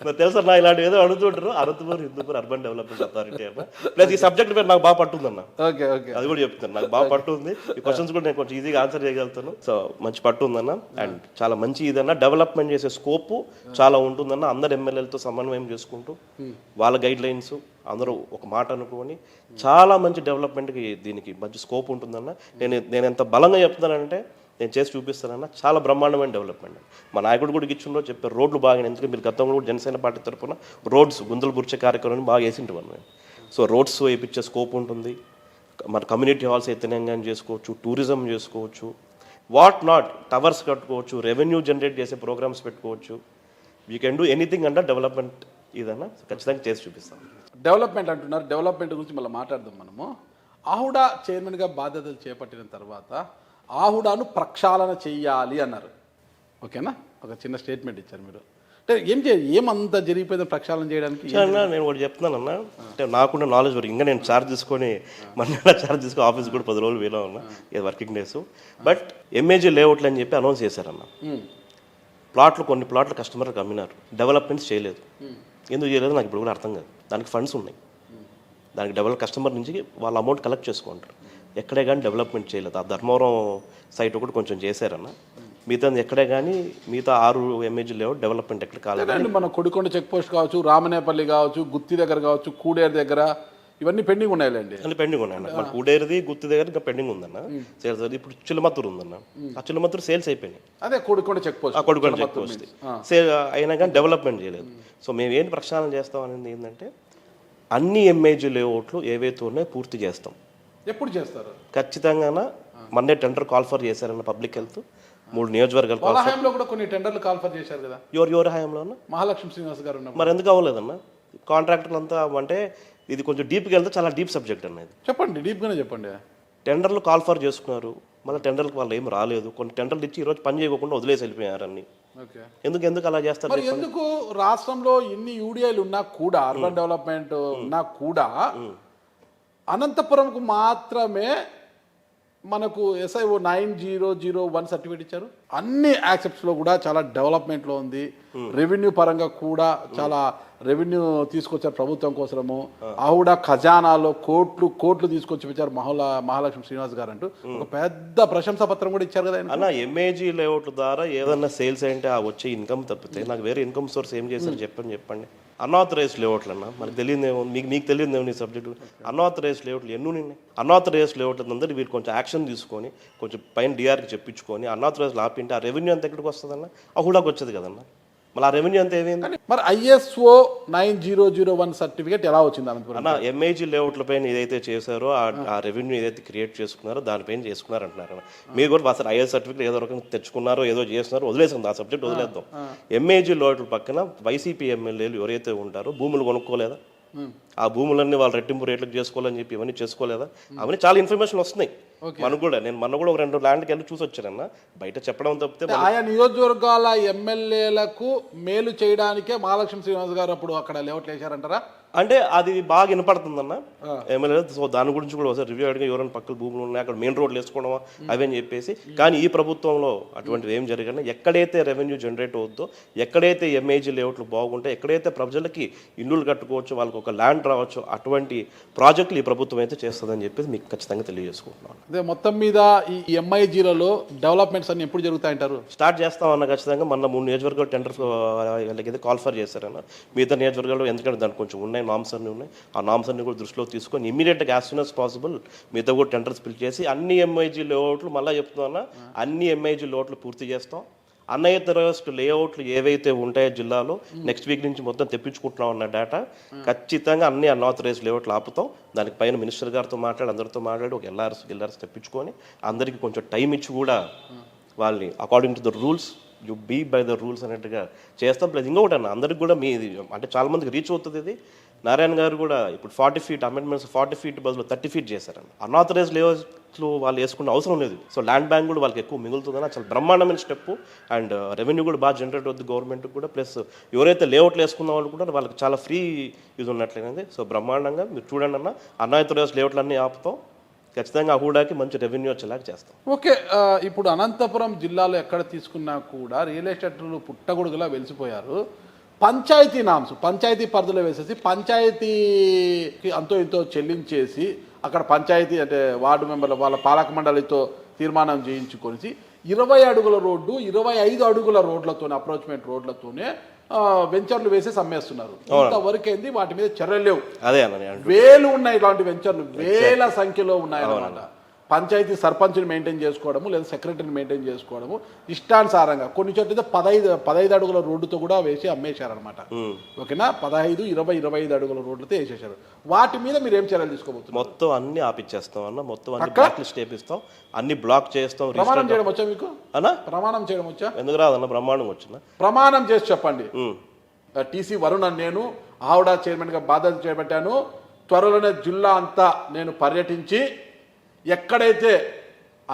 నాకు తెలుసా, నా ఇలాంటి ఏదో అడుగుతుంటారు. Anantapuram Hindupur urban development authority అన్న. ప్లస్ ఈ సబ్జెక్ట్ పేరు నాకు బాగా పట్టుందన్న, అది కూడా చెప్తాను. నాకు బాగా పట్టు ఉంది, ఈ క్వశ్చన్స్ కూడా నేను కొంచెం ఈజీగా ఆన్సర్ చేయగలుగుతాను. సో మంచి పట్టు ఉందన్న, అండ్ చాలా మంచి ఇదన్నా డెవలప్మెంట్ చేసే స్కోప్ చాలా ఉంటుందన్న. అందరు ఎమ్మెల్యేలతో సమన్వయం చేసుకుంటూ వాళ్ళ గైడ్ లైన్స్ అందరూ ఒక మాట అనుకొని చాలా మంచి డెవలప్మెంట్కి దీనికి మంచి స్కోప్ ఉంటుందన్న. నేను ఎంత బలంగా చెప్తున్నానంటే నేను చేసి చూపిస్తానన్నా, చాలా బ్రహ్మాండమైన డెవలప్మెంట్. మా నాయకుడు కూడా ఇచ్చిండో చెప్పారు రోడ్లు బాగా, ఎందుకంటే మీరు గతంలో కూడా జనసేన పార్టీ తరఫున రోడ్స్ గుంతలు పూడ్చే కార్యక్రమాన్ని బాగా వేసింటాం మేము. సో రోడ్స్ వేయించే స్కోప్ ఉంటుంది, మన కమ్యూనిటీ హాల్స్ ఎత్తనంగా చేసుకోవచ్చు, టూరిజం చేసుకోవచ్చు, వాట్ నాట్ టవర్స్ కట్టుకోవచ్చు, రెవెన్యూ జనరేట్ చేసే ప్రోగ్రామ్స్ పెట్టుకోవచ్చు. You can do anything under development. ఇదన్నా ఖచ్చితంగా చేసి చూపిస్తాం. డెవలప్మెంట్ అంటున్నారు, డెవలప్మెంట్ గురించి మళ్ళీ మాట్లాడదాం మనము. ఆహుడా చైర్మన్గా బాధ్యతలు చేపట్టిన తర్వాత ఆహుడాను ప్రక్షాళన చెయ్యాలి అన్నారు. ఓకేనా, ఒక చిన్న స్టేట్మెంట్ ఇచ్చారు మీరు. అంటే ఏమంత జరిగిపోయిందో ప్రక్షాళన చేయడానికి అన్న నేను ఒకటి చెప్తున్నానన్నా, అంటే నాకున్న నాలెడ్జ్ వరకు ఇంకా నేను ఛార్జ్ తీసుకొని మన ఛార్జ్ తీసుకొని ఆఫీస్ కూడా 10 రోజులు వీలో ఉన్నా, ఇది వర్కింగ్ డేస్. బట్ ఎంఏజీ లేఅవుట్లు అని చెప్పి అనౌన్స్ చేశారన్న. కొన్ని ప్లాట్లు కస్టమర్లకు అమ్మినారు, డెవలప్మెంట్స్ చేయలేదు. ఎందుకు చేయలేదు నాకు ఇప్పుడు కూడా అర్థం కాదు. దానికి ఫండ్స్ ఉన్నాయి, దానికి కస్టమర్ నుంచి వాళ్ళ అమౌంట్ కలెక్ట్ చేసుకుంటారు. ఎక్కడే కానీ డెవలప్మెంట్ చేయలేదు. ఆ ధర్మవరం సైట్ ఒకటి కొంచెం చేశారన్న, మిగతా ఎక్కడే కానీ మిగతా 6 ఎంఏజీ లేఅవుట్ డెవలప్మెంట్ ఎక్కడ కాలేదు. మన కొడికొండ చెక్ పోస్ట్ కావచ్చు, రామనేపల్లి కావచ్చు, గుత్తి దగ్గర కావచ్చు, కూడేరు దగ్గర ఇవన్నీ పెండింగ్ ఉన్నాయండి. అన్ని పెండింగ్ ఉన్నాయన్న. మన కూడేరుది గుత్తి దగ్గర ఇంకా పెండింగ్ ఉందన్న సేల్స్. ఇప్పుడు చిల్లమత్తూరు ఉందన్న, ఆ చిల్లమత్తూరు సేల్స్ అయిపోయినాయి. అదే కొడికొండ చెక్ పోస్ట్, ఆ కొడికొండ చెక్ పోస్ట్ సేల్ అయినా కానీ డెవలప్మెంట్ చేయలేదు. సో మేము ఏంటి ప్రక్షాళన చేస్తాం అనేది ఏంటంటే అన్ని ఎంఏజీ లేఅవుట్లు ఏవైతే ఉన్నాయో పూర్తి చేస్తాం. ఎప్పుడు చేస్తారు? ఖచ్చితంగా మొన్నే టెండర్ కాల్ ఫర్ చేశారన్న పబ్లిక్ హెల్త్ 3 నియోజకవర్గాలు. వాళ్ళ హయాంలో కూడా కొన్ని టెండర్లు కాల్ ఫర్ చేశారు కదా. ఎవరి హయాంలో అన్న? మహాలక్ష్మి శ్రీనివాస్ గారు ఉన్నారు. మరి ఎందుకు అవ్వలేదన్న? కాంట్రాక్టర్లు అంతా అంటే ఇది కొంచెం డీప్కి వెళ్తే చాలా డీప్ సబ్జెక్ట్ అన్నది. చెప్పండి, డీప్గానే చెప్పండి. టెండర్లు కాల్ ఫర్ చేసుకున్నారు, మళ్ళీ టెండర్లకు వాళ్ళు ఏం రాలేదు. కొన్ని టెండర్లు ఇచ్చి ఈరోజు పని చేయకుండా వదిలేసి వెళ్ళిపోయారు అన్ని. ఎందుకు అలా చేస్తారు? మరి ఎందుకు రాష్ట్రంలో ఇన్ని యూడిఐలు ఉన్నా కూడా, అర్బన్ డెవలప్మెంట్ ఉన్నా కూడా అనంతపురంకు మాత్రమే మనకు SIO 9001 సర్టిఫికేట్ ఇచ్చారు? అన్ని యాక్సెప్ట్స్లో కూడా చాలా డెవలప్మెంట్లో ఉంది. రెవెన్యూ పరంగా కూడా చాలా రెవెన్యూ తీసుకొచ్చారు ప్రభుత్వం కోసము. ఆవిడ ఖజానాలో కోట్లు తీసుకొచ్చి పెట్టారు మహాలక్ష్మి శ్రీనివాస్ గారు అంటూ ఒక పెద్ద ప్రశంసా పత్రం కూడా ఇచ్చారు కదా అన్న. ఎంఏజీ లేఅవుట్ ద్వారా ఏదన్నా సేల్స్ అంటే ఆ వచ్చే ఇన్కమ్ తప్పితే నాకు వేరే ఇన్కమ్ సోర్స్ ఏం చేశారు చెప్పండి. అన్ఆథరైజ్డ్ లేఅవుట్లు అన్న, మనకు తెలియదేమో, మీకు తెలియదేమో ఈ సబ్జెక్టు. అన్ఆథరైజ్డ్ లేఅవుట్లు ఎన్ని ఉన్నాయి? అన్ఆథరైజ్డ్ లేఅవుట్లు అందరూ వీళ్ళు కొంచెం యాక్షన్ తీసుకొని కొంచెం పైన డిఆర్కి చెప్పించుకొని అన్ఆథరైజ్డ్ ఆపింటే ఆ రెవెన్యూ అంత ఎక్కడికి వస్తుందన్న? అహుడాకి వచ్చేది కదన్న. మళ్ళీ ఆ రెవెన్యూ అంతా ఏమైంది? మరి ISO 9001 సర్టిఫికేట్ ఎలా వచ్చింది అన్న? ఎంఏజీ లేఅవుట్ల పైన ఏదైతే చేశారో ఆ రెవెన్యూ ఏదైతే క్రియేట్ చేసుకున్నారో దానిపైన చేసుకున్నారు అంటున్నారు. మీరు కూడా అసలు IS సర్టిఫికేట్ ఏదో రకంగా తెచ్చుకున్నారో ఏదో చేస్తున్నారో వదిలేసాం, ఆ సబ్జెక్ట్ వదిలేద్దాం. ఎంఏజీ లేఅవుట్ల పక్కన వైసీపీ ఎమ్మెల్యేలు ఎవరైతే ఉంటారో భూములు కొనుక్కోలేదా? ఆ భూములన్నీ వాళ్ళు రెట్టింపు రేట్లకు చేసుకోవాలని చెప్పి ఇవన్నీ చేసుకోలేదా? అవన్నీ చాలా ఇన్ఫర్మేషన్ వస్తున్నాయి మనకు కూడా. నేను మొన్న కూడా ఒక 2 ల్యాండ్కి వెళ్ళి చూసి వచ్చానన్న. బయట చెప్పడం తప్పితే ఆయా నియోజకవర్గాల ఎమ్మెల్యేలకు మేలు చేయడానికే మహాలక్ష్మి శ్రీనివాస్ గారు అప్పుడు అక్కడ లేఅవుట్లు వేశారంటారా? అంటే అది బాగా వినపడుతుందన్న ఎమ్మెల్యే. సో దాని గురించి కూడా ఒకసారి రివ్యూ అడిగి ఎవరైనా పక్కన భూములు ఉన్నాయి అక్కడ మెయిన్ రోడ్లు వేసుకోవడమా అవి అని చెప్పేసి. కానీ ఈ ప్రభుత్వంలో అటువంటివి ఏం జరిగినా ఎక్కడైతే రెవెన్యూ జనరేట్ అవుతుందో, ఎక్కడైతే ఎంఏజీ లేఅవుట్లు బాగుంటే, ఎక్కడైతే ప్రజలకి ఇల్లులు కట్టుకోవచ్చు, వాళ్ళకి ఒక ల్యాండ్ రావచ్చు, అటువంటి ప్రాజెక్టులు ఈ ప్రభుత్వం అయితే చేస్తుందని చెప్పేసి మీకు ఖచ్చితంగా తెలియజేసుకుంటున్నాను. అదే మొత్తం మీద ఈ MIGలలో డెవలప్మెంట్స్ అన్ని ఎప్పుడు జరుగుతాయంటారు? స్టార్ట్ చేస్తామన్న ఖచ్చితంగా. మన 3 నియోజకవర్గాలు టెండర్ వాళ్ళకి కాల్ ఫర్ చేశారన్న. మిగతా నియోజకవర్గాలు ఎందుకంటే దానికి కొంచెం ఉన్నాయి, నామ్స్ అన్ని ఉన్నాయి. ఆ నామ్స్ అన్ని కూడా దృష్టిలో తీసుకొని ఇమీడియట్గా యాజ్ సూన్ యాజ్ పాసిబుల్ మిగతా కూడా టెండర్స్ పిల్ చేసి అన్ని ఎంఐజీ లేఅవుట్లు, మళ్ళీ చెప్తున్నా, అన్ని ఎంఐజీ లేఅవుట్లు పూర్తి చేస్తాం. అన్ఆథరైజ్డ్ లేఅవుట్లు ఏవైతే ఉంటాయో జిల్లాలో నెక్స్ట్ వీక్ నుంచి మొత్తం తెప్పించుకుంటున్నాం అన్న డేటా ఖచ్చితంగా అన్ని అన్ఆథరైజ్డ్ లేఅవుట్లు ఆపుతాం. దానికి పైన మినిస్టర్ గారితో మాట్లాడి అందరితో మాట్లాడి ఒక ఎల్ఆర్ఎస్ తెప్పించుకొని అందరికీ కొంచెం టైం ఇచ్చి కూడా వాళ్ళని according to the rules you be by the rules అన్నట్టుగా చేస్తాం. ప్లస్ ఇంకొకటి అన్న, అందరికి కూడా మీది అంటే చాలా మందికి రీచ్ అవుతుంది ఇది. నారాయణ గారు కూడా ఇప్పుడు 40 feet అమెండ్మెంట్స్ 40 feet బదులు 30 feet చేశారన్న. అన్ఆథరైజ్డ్ లేఅవుట్లు వాళ్ళు వేసుకునే అవసరం లేదు. సో ల్యాండ్ బ్యాంక్ కూడా వాళ్ళకి ఎక్కువ మిగులుతుందని చాలా బ్రహ్మాండమైన స్టెప్. అండ్ రెవెన్యూ కూడా బాగా జనరేట్ అవుతుంది గవర్నమెంట్కి కూడా. ప్లస్ ఎవరైతే లేఅవుట్లు వేసుకున్న వాళ్ళు కూడా వాళ్ళకి చాలా ఫ్రీ యూజ్ ఉన్నట్లయినది. సో బ్రహ్మాండంగా మీరు చూడండి అన్న, అన్ఆథరైజ్డ్ లేఅవుట్లు అన్నీ ఆపుతాం. ఖచ్చితంగా అహూడాకి మంచి రెవెన్యూ వచ్చేలాగా చేస్తాం. ఓకే, ఇప్పుడు అనంతపురం జిల్లాలో ఎక్కడ తీసుకున్నా కూడా రియల్ ఎస్టేట్లు పుట్టగొడుగులా వెలిసిపోయారు. పంచాయతీ నామ్స్ పంచాయతీ పరిధిలో వేసేసి పంచాయతీకి అంతో ఇంతో చెల్లించేసి అక్కడ పంచాయతీ అంటే వార్డు మెంబర్ల వాళ్ళ పాలక మండలితో తీర్మానం చేయించుకొని 20 అడుగుల రోడ్డు 25 అడుగుల రోడ్లతోనే అప్రోచ్మెంట్ రోడ్లతోనే వెంచర్లు వేసేసి అమ్మేస్తున్నారు. ఇంతవరకు ఏంది వాటి మీద చర్యలు లేవు. అదే వేలు ఉన్నాయి ఇలాంటి వెంచర్లు, వేల సంఖ్యలో ఉన్నాయి అన్నమాట. పంచాయతీ సర్పంచ్ని మెయింటైన్ చేసుకోవడము లేదా సెక్రటరీని మెయింటైన్ చేసుకోవడము ఇష్టానుసారంగా. కొన్ని చోట్ల 15 అడుగుల రోడ్డుతో కూడా వేసి అమ్మేశారనమాట. ఓకేనా, 15, 20, 25 అడుగుల రోడ్లతో వేసేసారు. వాటి మీద మీరు ఏం చర్యలు తీసుకోబోతున్నారు? మొత్తం అన్ని ఆపిచ్చేస్తాం అన్న, మొత్తం అన్ని బ్లాక్ లిస్ట్ వేపిస్తాం, అన్ని బ్లాక్ చేస్తాం. ప్రమాణం చేయడం వచ్చా మీకు? అన్న ప్రమాణం చేయడం వచ్చా? ఎందుకు రాదన్న, బ్రహ్మాండం వచ్చిన ప్రమాణం చేసి చెప్పండి. TC వరుణ్ అని నేను ఆవిడ చైర్మన్గా బాధ్యత చేపట్టాను. త్వరలోనే జిల్లా అంతా నేను పర్యటించి ఎక్కడైతే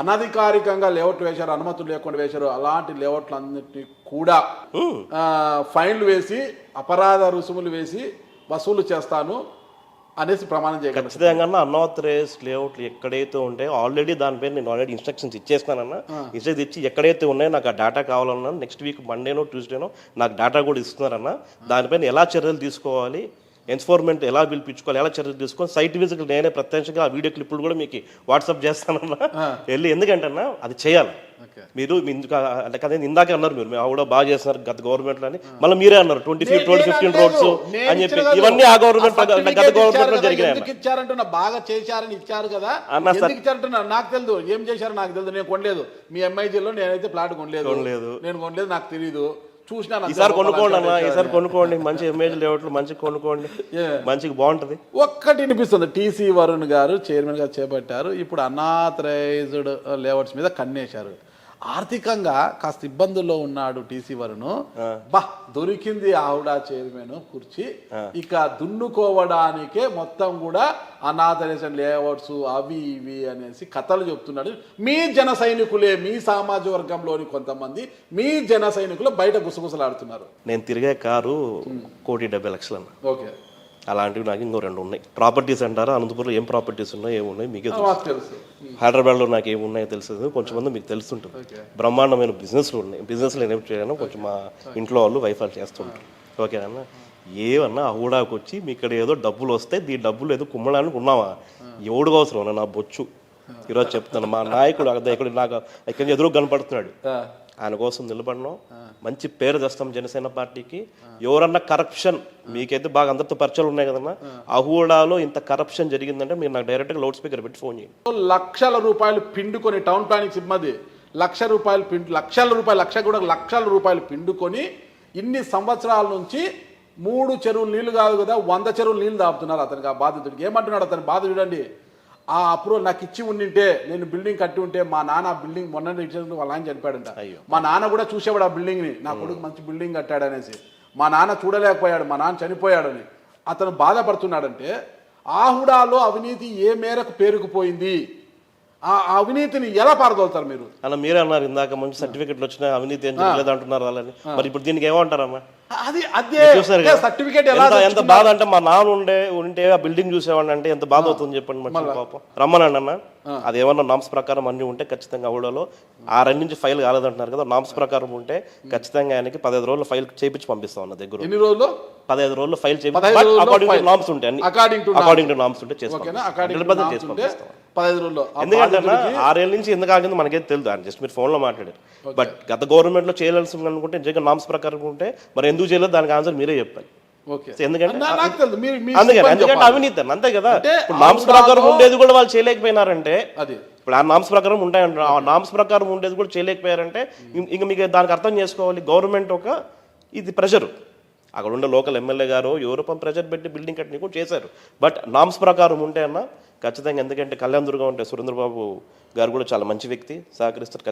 అనధికారికంగా లేఅవుట్లు వేశారు, అనుమతులు లేకుండా వేశారు, అలాంటి లేఅవుట్లన్నింటినీ కూడా ఫైన్లు వేసి అపరాధ రుసుములు వేసి వసూలు చేస్తాను అనేసి ప్రమాణం చేయగలరు. ఖచ్చితంగా అన్ఆథరైజ్ లేఅవుట్లు ఎక్కడైతే ఉంటాయో ఆల్రెడీ దానిపైన నేను ఆల్రెడీ ఇన్స్ట్రక్షన్స్ ఇచ్చేస్తానన్నా. ఇన్స్ట్రక్షన్ ఇచ్చి ఎక్కడైతే ఉన్నాయో నాకు ఆ డేటా కావాలన్నా నెక్స్ట్ వీక్ మండేనో ట్యూస్డేనో నాకు డేటా కూడా ఇస్తున్నారన్నా. దానిపైన ఎలా చర్యలు తీసుకోవాలి, ఎన్ఫోర్స్మెంట్ ఎలా పిలిపించుకోవాలి, ఎలా చర్యలు తీసుకోవాలి, సైట్ విజిట్ నేనే ప్రత్యక్షంగా ఆ వీడియో క్లిప్పులు కూడా మీకు వాట్సాప్ చేస్తానన్నా వెళ్ళి. ఎందుకంటే అన్న అది చేయాలి. మీరు అంటే కదా ఇందాకే అన్నారు మీరు కూడా బాగా చేస్తున్నారు గత గవర్నమెంట్ అని, మళ్ళీ మీరే అన్నారు 2015 రోడ్స్ అని చెప్పి. ఇవన్నీ ఆ గవర్నమెంట్ గత గవర్నమెంట్ లో జరిగినాయి. ఇచ్చారంటున్నా బాగా చేశారని ఇచ్చారు కదా, ఇచ్చారంటున్నా నాకు తెలియదు, ఏం చేశారో నాకు తెలియదు. నేను కొనలేదు మీ ఎంఐజీలో, నేనైతే ప్లాట్ కొనలేదు, నేను కొనలేదు, నాకు తెలియదు. ఈసారి కొనుక్కోండి అన్న, ఈసారి కొనుక్కోండి, మంచి ఇమేజ్ లేఅవుట్లు మంచిగా కొనుక్కోండి, మంచిగా బాగుంటుంది. ఒక్కటి వినిపిస్తుంది, టీసీ వరుణ్ గారు చైర్మన్ గా చేపట్టారు, ఇప్పుడు అన్ఆథరైజ్డ్ లేఅవుట్స్ మీద కన్నేశారు. ఆర్థికంగా కాస్త ఇబ్బందుల్లో ఉన్నాడు టీసీ వరుణ్. దొరికింది ఆవిడా చైర్మన్ కుర్చీ, ఇక దున్నుకోవడానికే మొత్తం కూడా అన్ఆథరైజ్డ్ లేఅవుట్స్ అవి ఇవి అనేసి కథలు చెప్తున్నాడు. మీ జన సైనికులే, మీ సామాజిక వర్గంలోని కొంతమంది మీ జన సైనికులు బయట గుసగుసలాడుతున్నారు. నేను తిరిగే కారు 1,70,00,000 అన్న. ఓకే, అలాంటివి నాకు ఇంకో 2 ఉన్నాయి. ప్రాపర్టీస్ అంటారా, అనంతపురంలో ఏం ప్రాపర్టీస్ ఉన్నాయో ఏమున్నాయి మీకే తెలుసు, హైదరాబాద్లో నాకు ఏమున్నాయో తెలుసు, కొంచెం మంది మీకు తెలుస్తుంటుంది. బ్రహ్మాండమైన బిజినెస్లు ఉన్నాయి, బిజినెస్లు ఏమి చేయను కొంచెం మా ఇంట్లో వాళ్ళు వైఫాలు చేస్తుంటారు. ఓకేనా, ఏమన్నా అహూడాకు వచ్చి మీ ఇక్కడ ఏదో డబ్బులు వస్తే ఈ డబ్బులు ఏదో కుమ్మడానికి ఉన్నావా, ఎవడు అవసరం నా బొచ్చు. ఈరోజు చెప్తాను, మా నాయకుడు ఇక్కడ నాకు ఇక్కడ ఎదురు కనపడుతున్నాడు, ఆయన కోసం నిలబడినాం, మంచి పేరు తెస్తాం జనసేన పార్టీకి. ఎవరన్నా కరప్షన్, మీకైతే బాగా అందరితో పరిచయాలు ఉన్నాయి కదన్నా, అహూడాలో ఇంత కరప్షన్ జరిగిందంటే మీరు నాకు డైరెక్ట్గా లౌడ్ స్పీకర్ పెట్టి ఫోన్ చేయండి. లక్షల రూపాయలు పిండుకొని టౌన్ ప్లానింగ్ సిబ్బంది లక్షల రూపాయలు పిండుకొని ఇన్ని సంవత్సరాల నుంచి 3 చెరువులు నీళ్లు కాదు కదా 100 చెరువులు నీళ్లు దాపుతున్నారు అతనికి. ఆ బాధితుడికి ఏమంటున్నాడు, అతని బాధ చూడండి. ఆ అప్రూవల్ నాకు ఇచ్చి ఉండింటే, నేను బిల్డింగ్ కట్టి ఉంటే, మా నాన్న బిల్డింగ్ మొన్న ఇచ్చేందుకు వాళ్ళ ఆయన చనిపోయాడంట. మా నాన్న కూడా చూసేవాడు ఆ బిల్డింగ్ని, నా కొడుకు మంచి బిల్డింగ్ కట్టాడు అనేసి. మా నాన్న చూడలేకపోయాడు, మా నాన్న చనిపోయాడని అతను బాధపడుతున్నాడంటే, ఆహుడాలో అవినీతి ఏ మేరకు పేరుకుపోయింది, ఆ అవినీతిని ఎలా పారదోలుతారు మీరు? అలా మీరే అన్నారు ఇందాక, మంచి సర్టిఫికెట్లు వచ్చినా అవినీతి ఏం చేయలేదు అంటున్నారు వాళ్ళని. మరి ఇప్పుడు దీనికి ఏమంటారమ్మా? ఎంత బాధ అంటే, మా నాన్న ఉంటే ఆ బిల్డింగ్ చూసేవాడిని అంటే ఎంత బాధ అవుతుంది చెప్పండి. మంచి పాపం రమ్మనండి అన్న, అదేమన్నా నామ్స్ ప్రకారం అన్ని ఉంటే ఖచ్చితంగా ఊళ్ళో 6 నుంచి ఫైల్ కాలేదంటున్నారు కదా, నామ్స్ ప్రకారం ఉంటే ఖచ్చితంగా ఆయనకి 15 రోజులు ఫైల్ చేయించి పంపిస్తాం అన్న దగ్గర. ఎన్ని రోజులు? 15 రోజులు ఫైల్ చేయించి అకార్డింగ్ టు నామ్స్ ఉంటే చేసి పంపిస్తాం. 15 రోజుల్లో. ఎందుకంటే 6 ఏళ్ళ నుంచి ఎందుకు ఆగిందో మనకైతే తెలియదు, జస్ట్ మీరు ఫోన్లో మాట్లాడారు. బట్ గత గవర్నమెంట్ లో చేయాల్సి అనుకుంటే నిజంగా నామ్స్ ప్రకారం ఉంటే మరి ఎందుకు చేయలేదు, దానికి ఆన్సర్ మీరే చెప్పాలి. ఎందుకంటే అవినీతి అంతే కదా. ఇప్పుడు నామ్స్ ప్రకారం ఉండేది కూడా వాళ్ళు చేయలేకపోయినారంటే, ఇప్పుడు ఆ నామ్స్ ప్రకారం ఉంటాయంట, ఆ నామ్స్ ప్రకారం ఉండేది కూడా చేయలేకపోయారంటే ఇంకా మీకు దానికి అర్థం చేసుకోవాలి, గవర్నమెంట్ ఒక ఇది ప్రెషర్. అక్కడ ఉండే లోకల్ ఎమ్మెల్యే గారు యూరోపం ప్రెజర్ పెట్టి బిల్డింగ్ కట్టిన కూడా చేశారు. బట్ నామ్స్ ప్రకారం ఉంటే అన్న ఖచ్చితంగా, ఎందుకంటే కళ్యాణదుర్గం ఉంటే సురేంద్రబాబు గారు కూడా చాలా మంచి వ్యక్తి, సహకరిస్తారు.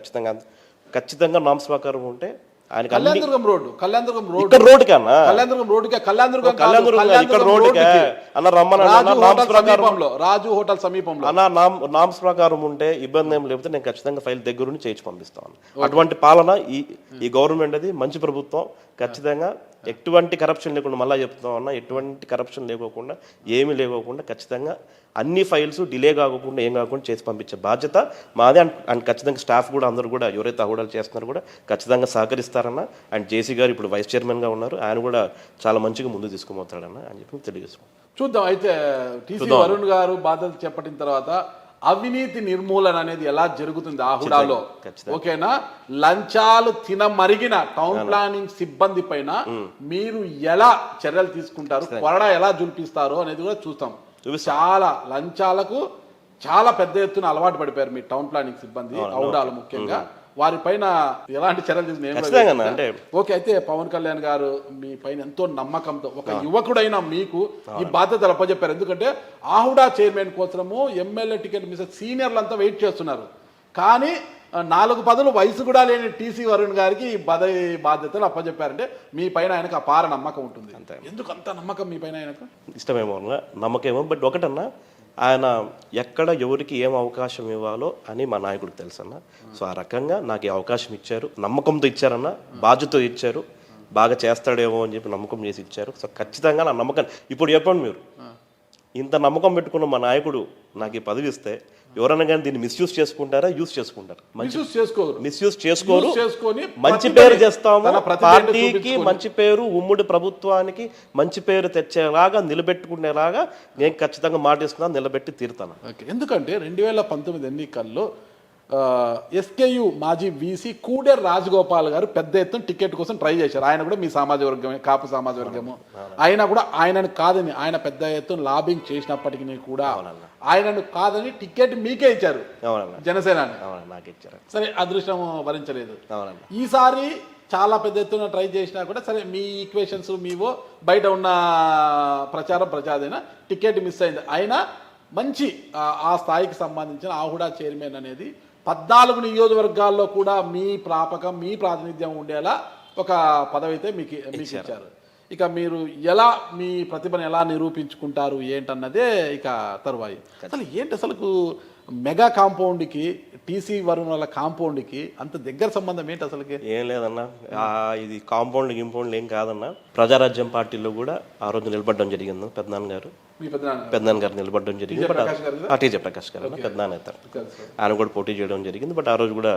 ఖచ్చితంగా నామ్స్ ప్రకారం ఉంటే ఆయన కళ్యాణదుర్గం రోడ్ రాజు హోటల్ సమీపంలో అన్న నామ్స్ ప్రకారం ఉంటే ఇబ్బంది ఏం లేకపోతే నేను ఖచ్చితంగా ఫైల్ దగ్గర నుంచి చేయించి పంపిస్తాను. అటువంటి పాలన ఈ గవర్నమెంట్ అది, మంచి ప్రభుత్వం. ఖచ్చితంగా ఎటువంటి కరప్షన్ లేకుండా, మళ్ళీ చెప్తున్నాం అన్న, ఎటువంటి కరప్షన్ లేకోకుండా, ఏమీ లేకోకుండా ఖచ్చితంగా అన్ని ఫైల్స్ డిలే కాకుండా ఏం కాకుండా చేసి పంపించే బాధ్యత మాదే. అండ్ ఖచ్చితంగా స్టాఫ్ కూడా అందరూ కూడా ఎవరైతే అహూడాలు చేస్తున్నారో కూడా ఖచ్చితంగా సహకరిస్తారన్న. అండ్ జేసీ గారు ఇప్పుడు వైస్ చైర్మన్గా ఉన్నారు, ఆయన కూడా చాలా మంచిగా ముందు తీసుకుపోతాడన్న అని చెప్పి తెలియజేసుకుంటాం. చూద్దాం. అయితే టీసీ వరుణ్ గారు బాధ్యత చేపట్టిన తర్వాత అవినీతి నిర్మూలన అనేది ఎలా జరుగుతుంది ఆహుడాలో, ఓకేనా? లంచాలు తినమరిగిన టౌన్ ప్లానింగ్ సిబ్బంది పైన మీరు ఎలా చర్యలు తీసుకుంటారు, కొరడా ఎలా జుల్పిస్తారు అనేది కూడా చూస్తాం. చాలా లంచాలకు చాలా పెద్ద ఎత్తున అలవాటు పడిపోయారు మీ టౌన్ ప్లానింగ్ సిబ్బంది ఆహుడాలు ముఖ్యంగా. వారిపైన ఎలాంటి చర్యలు తీసుకుని ఓకే. అయితే పవన్ కళ్యాణ్ గారు మీ పైన ఎంతో నమ్మకంతో ఒక యువకుడైన మీకు ఈ బాధ్యతలు అప్పచెప్పారు. ఎందుకంటే ఆహుడా చైర్మన్ కోసము ఎమ్మెల్యే టికెట్ మిస్ సీనియర్లంతా వెయిట్ చేస్తున్నారు. కానీ 4 పదులు వయసు కూడా లేని టీసీ వరుణ్ గారికి ఈ బాధ్యతలు అప్పచెప్పారంటే మీ పైన ఆయనకు అపార నమ్మకం ఉంటుంది. ఎందుకు అంత నమ్మకం మీ పైన ఆయనకు? ఇష్టమేమో నమ్మకమేమో. బట్ ఒకటన్నా, ఆయన ఎక్కడ ఎవరికి ఏం అవకాశం ఇవ్వాలో అని మా నాయకుడికి తెలుసన్న. సో ఆ రకంగా నాకు ఈ అవకాశం ఇచ్చారు, నమ్మకంతో ఇచ్చారన్న, బాధ్యత ఇచ్చారు, బాగా చేస్తాడేమో అని చెప్పి నమ్మకం చేసి ఇచ్చారు. సో ఖచ్చితంగా నా నమ్మకం ఇప్పుడు చెప్పండి మీరు, ఇంత నమ్మకం పెట్టుకున్న మా నాయకుడు నాకు ఈ పదవి ఇస్తే ఎవరైనా కానీ దీన్ని మిస్యూజ్ చేసుకుంటారా, యూజ్ చేసుకుంటారా? మిస్యూజ్ చేసుకోరు. మంచి పేరు చేస్తాము, పార్టీకి మంచి పేరు, ఉమ్మడి ప్రభుత్వానికి మంచి పేరు తెచ్చేలాగా నిలబెట్టుకునేలాగా నేను ఖచ్చితంగా మాట ఇస్తున్నాను, నిలబెట్టి తీరుతాను. ఎందుకంటే 2019 ఎన్నికల్లో ఎస్కేయు మాజీ వీసీ కూడేరు రాజగోపాల్ గారు పెద్ద ఎత్తున టికెట్ కోసం ట్రై చేశారు. ఆయన కూడా మీ సామాజిక వర్గమే, కాపు సామాజిక వర్గము. ఆయన కూడా ఆయనను కాదని, ఆయన పెద్ద ఎత్తున లాబింగ్ చేసినప్పటికీ కూడా ఆయనను కాదని టికెట్ మీకే ఇచ్చారు జనసేన. సరే, అదృష్టం భరించలేదు. ఈసారి చాలా పెద్ద ఎత్తున ట్రై చేసినా కూడా సరే, మీ ఈక్వేషన్స్ మీవో, బయట ఉన్న ప్రచారం టికెట్ మిస్ అయింది. అయినా మంచి ఆ స్థాయికి సంబంధించిన ఆహుడా చైర్మన్ అనేది 14 నియోజకవర్గాల్లో కూడా మీ ప్రాపకం, మీ ప్రాతినిధ్యం ఉండేలా ఒక పదవి అయితే మీకు ఇచ్చారు. ఇక మీరు ఎలా మీ ప్రతిభను ఎలా నిరూపించుకుంటారు ఏంటన్నదే ఇక తరువాయి. అసలు ఏంటి అసలు మెగా కాంపౌండ్కి, టీసీ వరుణ్ వాళ్ళ కాంపౌండ్కి అంత దగ్గర సంబంధం ఏంటి అసలుకి? ఏం లేదన్నా, ఇది కాంపౌండ్ ఏం కాదన్నా. ప్రజారాజ్యం పార్టీలో కూడా ఆ రోజు నిలబడడం జరిగింది. పెద్దనాన్న గారు నిలబడడం జరిగింది. టీజే ప్రకాష్ గారు పెద్దనాన్న అవుతారు, ఆయన కూడా పోటీ చేయడం జరిగింది. బట్ ఆ రోజు కూడా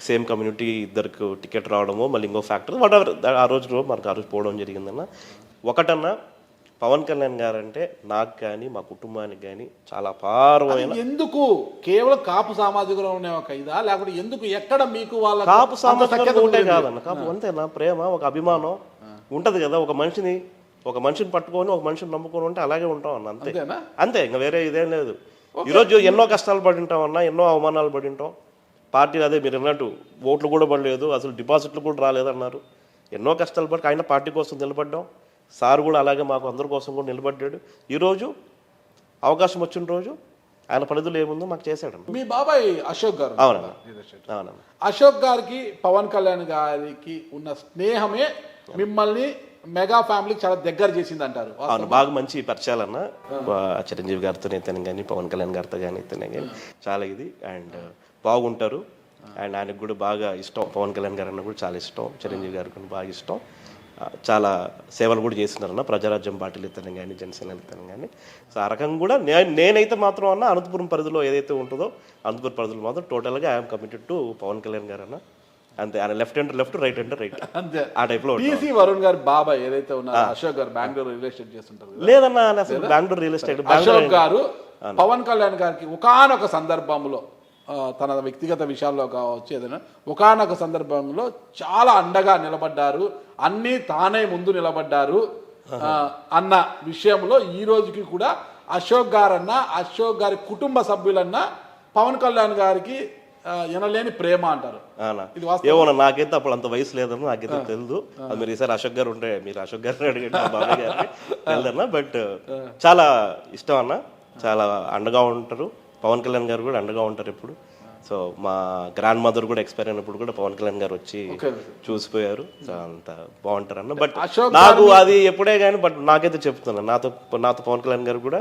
సేమ్ కమ్యూనిటీ ఇద్దరికి టికెట్ రావడమో మళ్ళీ ఇంకో ఫ్యాక్టర్ బట్ ఆ రోజు మనకు పోవడం జరిగిందన్న. ఒకటన్నా, పవన్ కళ్యాణ్ గారు అంటే నాకు కానీ మా కుటుంబానికి కానీ చాలా అపారమైన. ఎందుకు కేవలం కాపు సామాజికంలో ఉన్న ఒక ఇదా, లేకపోతే ఎందుకు ఎక్కడ మీకు వాళ్ళ కాపు సామాజికంగా ఉంటే కాదన్న, కాపు అంతేనా, ప్రేమ, ఒక అభిమానం ఉంటది కదా. ఒక మనిషిని పట్టుకొని ఒక మనిషిని నమ్ముకొని ఉంటే అలాగే ఉంటాం అన్న, అంతే, ఇంకా వేరే ఇదేం లేదు. ఈరోజు ఎన్నో కష్టాలు పడి ఉంటాం అన్న, ఎన్నో అవమానాలు పడి ఉంటాం. పార్టీ అదే మీరు అన్నట్టు ఓట్లు కూడా పడలేదు, అసలు డిపాజిట్లు కూడా రాలేదన్నారు. ఎన్నో కష్టాలు పడి ఆయన పార్టీ కోసం నిలబడ్డాం. సార్ కూడా అలాగే మాకు అందరి కోసం కూడా నిలబడ్డాడు. ఈరోజు అవకాశం వచ్చిన రోజు ఆయన పరిధిలో ఏముందో మాకు చేశాడు. మీ బాబాయ్ అశోక్ గారు, అవునన్నా, అశోక్ గారికి పవన్ కళ్యాణ్ గారికి ఉన్న స్నేహమే మిమ్మల్ని మెగా ఫ్యామిలీకి చాలా దగ్గర చేసింది అంటారు. అవును, బాగా మంచి పరిచయాలన్న. చిరంజీవి గారితో అయితేనే కానీ, పవన్ కళ్యాణ్ గారితో కానీ అయితేనే కానీ చాలా ఇది అండ్ బాగుంటారు. అండ్ ఆయనకు కూడా బాగా ఇష్టం, పవన్ కళ్యాణ్ గారు అన్న కూడా చాలా ఇష్టం, చిరంజీవి గారికి కూడా బాగా ఇష్టం. చాలా సేవలు కూడా చేస్తున్నారన్న, ప్రజారాజ్యం పార్టీలు ఇతను కానీ, జనసేన ఇతను కానీ. సో ఆ రకంగా కూడా నేనైతే మాత్రం అన్న అనంతపురం పరిధిలో ఏదైతే ఉంటుందో అనంతపురం పరిధిలో మాత్రం టోటల్గా I'm committed to Pawan Kalyan గారు అన్న. అంతే, ఆయన left hand left, right hand right, అంతే ఆ టైప్ లో. టీసీ వరుణ్ గారు బాబాయ్ ఏదైతే ఉన్నారో అశోక్ గారు బెంగళూరు రియల్ ఎస్టేట్ చేస్తుంటారు. లేదన్నా, అసలు బెంగళూరు రియల్ ఎస్టేట్ అశోక్ గారు పవన్ కళ్యాణ్ గారికి ఒకానొక సందర్భంలో తన వ్యక్తిగత విషయాల్లో కావచ్చు ఏదైనా ఒకానొక సందర్భంలో చాలా అండగా నిలబడ్డారు, అన్నీ తానే ముందు నిలబడ్డారు అన్న విషయంలో ఈ రోజుకి కూడా అశోక్ గారన్నా, అశోక్ గారి కుటుంబ సభ్యులన్నా పవన్ కళ్యాణ్ గారికి ఎనలేని ప్రేమ అంటారు. ఏమన్నా, నాకైతే అప్పుడు అంత వయసు లేదన్నా, నాకైతే తెలియదు. అది మీరు ఈసారి అశోక్ గారు ఉంటే మీరు అశోక్ గారిని అడిగండి, మా బాబాయ్ గారిని తెలియదన్నా. బట్ చాలా ఇష్టం అన్న, చాలా అండగా ఉంటారు. పవన్ కళ్యాణ్ గారు కూడా అండగా ఉంటారు ఎప్పుడు. సో మా గ్రాండ్ మదర్ కూడా ఎక్స్పైర్ అయినప్పుడు కూడా పవన్ కళ్యాణ్ గారు వచ్చి చూసిపోయారు. సో అంత బాగుంటారు అన్న. బట్ నాకు అది ఎప్పుడే కానీ, బట్ నాకైతే చెప్తున్నాను, నాతో పవన్ కళ్యాణ్ గారు కూడా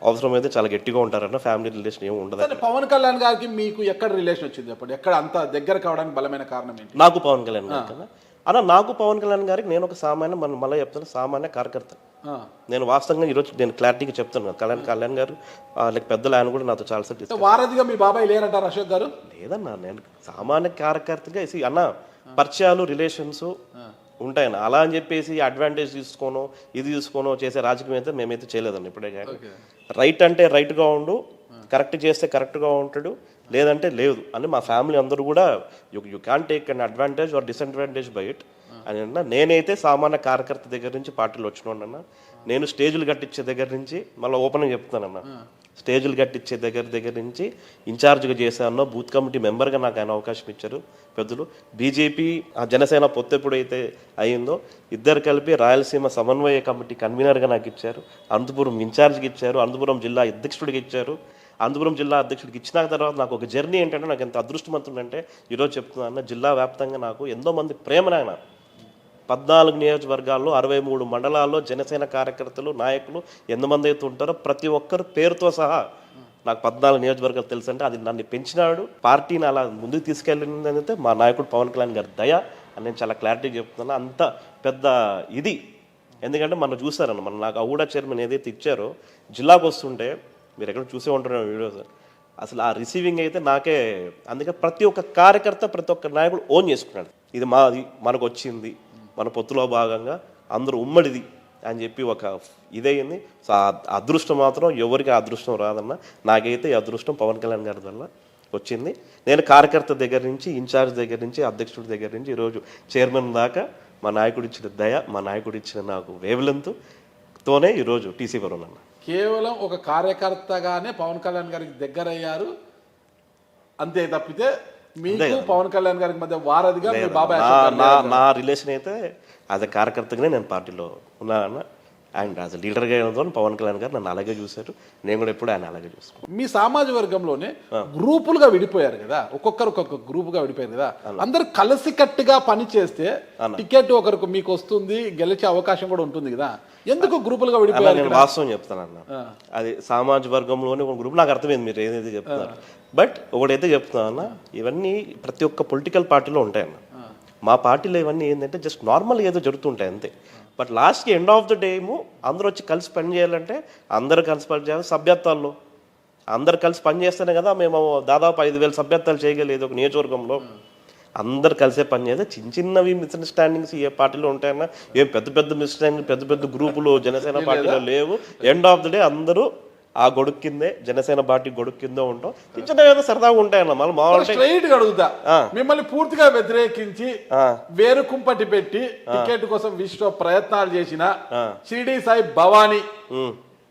అవసరం అయితే చాలా గట్టిగా ఉంటారన్న. ఫ్యామిలీ రిలేషన్ ఏమి ఉండదు. పవన్ కళ్యాణ్ గారికి మీకు ఎక్కడ రిలేషన్ వచ్చింది అప్పుడు, ఎక్కడ అంత దగ్గర కావడానికి బలమైన కారణం ఏంటి? నాకు పవన్ కళ్యాణ్ గారు కదా అన్న, నాకు పవన్ కళ్యాణ్ గారికి నేను ఒక సామాన్య, మళ్ళీ చెప్తాను, సామాన్య కార్యకర్త. నేను వాస్తవంగా ఈరోజు నేను క్లారిటీగా చెప్తాను, కళ్యాణ్ గారు లైక్ పెద్దలు ఆయన కూడా నాతో చాలా సార్లు వారధిగా మీ బాబాయ్ లేరంటారు అశోక్ గారు? లేదన్నా, నేను సామాన్య కార్యకర్తగా అన్న, పరిచయాలు రిలేషన్స్ ఉంటాయన్న. అలా అని చెప్పేసి అడ్వాంటేజ్ తీసుకోనో ఇది తీసుకోనో చేసే రాజకీయం అయితే మేమైతే చేయలేదండి ఇప్పుడే. కానీ రైట్ అంటే రైట్గా ఉండు, కరెక్ట్ చేస్తే కరెక్ట్గా ఉంటాడు, లేదంటే లేదు అని మా ఫ్యామిలీ అందరూ కూడా you can take an advantage are disadvantage by it అని అన్న. నేనైతే సామాన్య కార్యకర్త దగ్గర నుంచి పార్టీలో వచ్చినాడన్న. నేను స్టేజ్లు కట్టించే దగ్గర నుంచి, మళ్ళీ ఓపెన్గా చెప్తానన్న, స్టేజ్లు కట్టించే దగ్గర నుంచి ఇన్ఛార్జ్గా చేశానో, బూత్ కమిటీ మెంబర్గా నాకు ఆయన అవకాశం ఇచ్చారు పెద్దలు. బీజేపీ జనసేన పొత్తు ఎప్పుడైతే అయిందో ఇద్దరు కలిపి రాయలసీమ సమన్వయ కమిటీ కన్వీనర్గా నాకు ఇచ్చారు. అనంతపురం ఇన్ఛార్జ్కి ఇచ్చారు, అనంతపురం జిల్లా అధ్యక్షుడికి ఇచ్చారు. అనంతపురం జిల్లా అధ్యక్షుడికి ఇచ్చిన తర్వాత నాకు ఒక జర్నీ ఏంటంటే, నాకు ఎంత అదృష్టవంతుందంటే ఈరోజు చెప్తున్నాను, జిల్లా వ్యాప్తంగా నాకు ఎంతో మంది ప్రేమ, నాయన 14 నియోజకవర్గాల్లో 63 మండలాల్లో జనసేన కార్యకర్తలు నాయకులు ఎంతమంది అయితే ఉంటారో ప్రతి ఒక్కరు పేరుతో సహా నాకు 14 నియోజకవర్గాలు తెలుసు. అంటే అది నన్ను పెంచినాడు, పార్టీని అలా ముందుకు తీసుకెళ్ళింది అయితే మా నాయకుడు పవన్ కళ్యాణ్ గారి దయ అని నేను చాలా క్లారిటీగా చెప్తున్నాను. అంత పెద్ద ఇది ఎందుకంటే మనం చూసారన్న నాకు అవుడా చైర్మన్ ఏదైతే ఇచ్చారో జిల్లాకు వస్తుంటే మీరు ఎక్కడ చూసే ఉంటారు వీడియోస్, అసలు ఆ రిసీవింగ్ అయితే నాకే. అందుకే ప్రతి ఒక్క కార్యకర్త ప్రతి ఒక్క నాయకుడు ఓన్ చేసుకున్నాడు, ఇది మాది, మనకు వచ్చింది, మన పొత్తులో భాగంగా అందరూ ఉమ్మడిది అని చెప్పి ఒక ఇదయింది. సో ఆ అదృష్టం మాత్రం ఎవరికి అదృష్టం రాదన్న, నాకైతే ఈ అదృష్టం పవన్ కళ్యాణ్ గారి వల్ల వచ్చింది. నేను కార్యకర్త దగ్గర నుంచి, ఇన్ఛార్జ్ దగ్గర నుంచి, అధ్యక్షుడి దగ్గర నుంచి ఈరోజు చైర్మన్ దాకా మా నాయకుడు ఇచ్చిన దయ, మా నాయకుడు ఇచ్చిన నాకు వేవలెంతోనే ఈరోజు టీసీ వరుణ్ అన్న. కేవలం ఒక కార్యకర్తగానే పవన్ కళ్యాణ్ గారికి దగ్గర అయ్యారు అంతే తప్పితే మీకు పవన్ కళ్యాణ్ గారికి మధ్య వారధిగా మీ బాబాయ్ నా రిలేషన్ అయితే యాజ్ అ కార్యకర్తగానే నేను పార్టీలో ఉన్నానన్న. అండ్ యాజ్ అ లీడర్గా పవన్ కళ్యాణ్ గారు నన్ను అలాగే చూశారు, నేను కూడా ఎప్పుడు ఆయన అలాగే చూసుకున్నాను. మీ సామాజిక వర్గంలోనే గ్రూపులుగా విడిపోయారు కదా, ఒక్కొక్కరు ఒక్కొక్క గ్రూపుగా విడిపోయారు కదా, అందరు కలిసికట్టుగా పని చేస్తే టికెట్ ఒకరికి మీకు వస్తుంది, గెలిచే అవకాశం కూడా ఉంటుంది కదా, ఎందుకు గ్రూపులుగా విడిపోయారు? నేను వాస్తవం చెప్తానన్న, అది సామాజిక వర్గంలోనే ఒక గ్రూప్ నాకు అర్థమైంది మీరు ఏదైతే చెప్తున్నారు. బట్ ఒకటైతే చెప్తున్నానన్న, ఇవన్నీ ప్రతి ఒక్క పొలిటికల్ పార్టీలో ఉంటాయన్న. మా పార్టీలో ఇవన్నీ ఏంటంటే జస్ట్ నార్మల్ ఏదో జరుగుతుంటాయి అంతే. బట్ లాస్ట్కి ఎండ్ ఆఫ్ ద డే ఏమో అందరూ వచ్చి కలిసి పని చేయాలంటే అందరూ కలిసి పని చేయాలి. సభ్యత్వాల్లో అందరు కలిసి పని చేస్తేనే కదా మేము దాదాపు 5,000 సభ్యత్వాలు చేయగలేదు ఒక నియోజకవర్గంలో. అందరు కలిసే పని చేస్తే చిన్న చిన్నవి మిస్అండర్స్టాండింగ్స్ ఏ పార్టీలో ఉంటాయన్నా, ఏం పెద్ద పెద్ద మిస్అండర్స్టాండింగ్ పెద్ద పెద్ద గ్రూపులు జనసేన పార్టీలో లేవు. ఎండ్ ఆఫ్ ద డే అందరూ ఆ గొడుగు కిందే, జనసేన పార్టీ గొడుగు కిందే ఉంటాం. చిన్న చిన్న ఏదో సరదాగా ఉంటాయన్న. మళ్ళీ మామూలు స్ట్రైట్ గా అడుగుతా, మిమ్మల్ని పూర్తిగా వ్యతిరేకించి వేరు కుంపటి పెట్టి టికెట్ కోసం విశ్వ ప్రయత్నాలు చేసిన షిరిడి సాయి భవానీ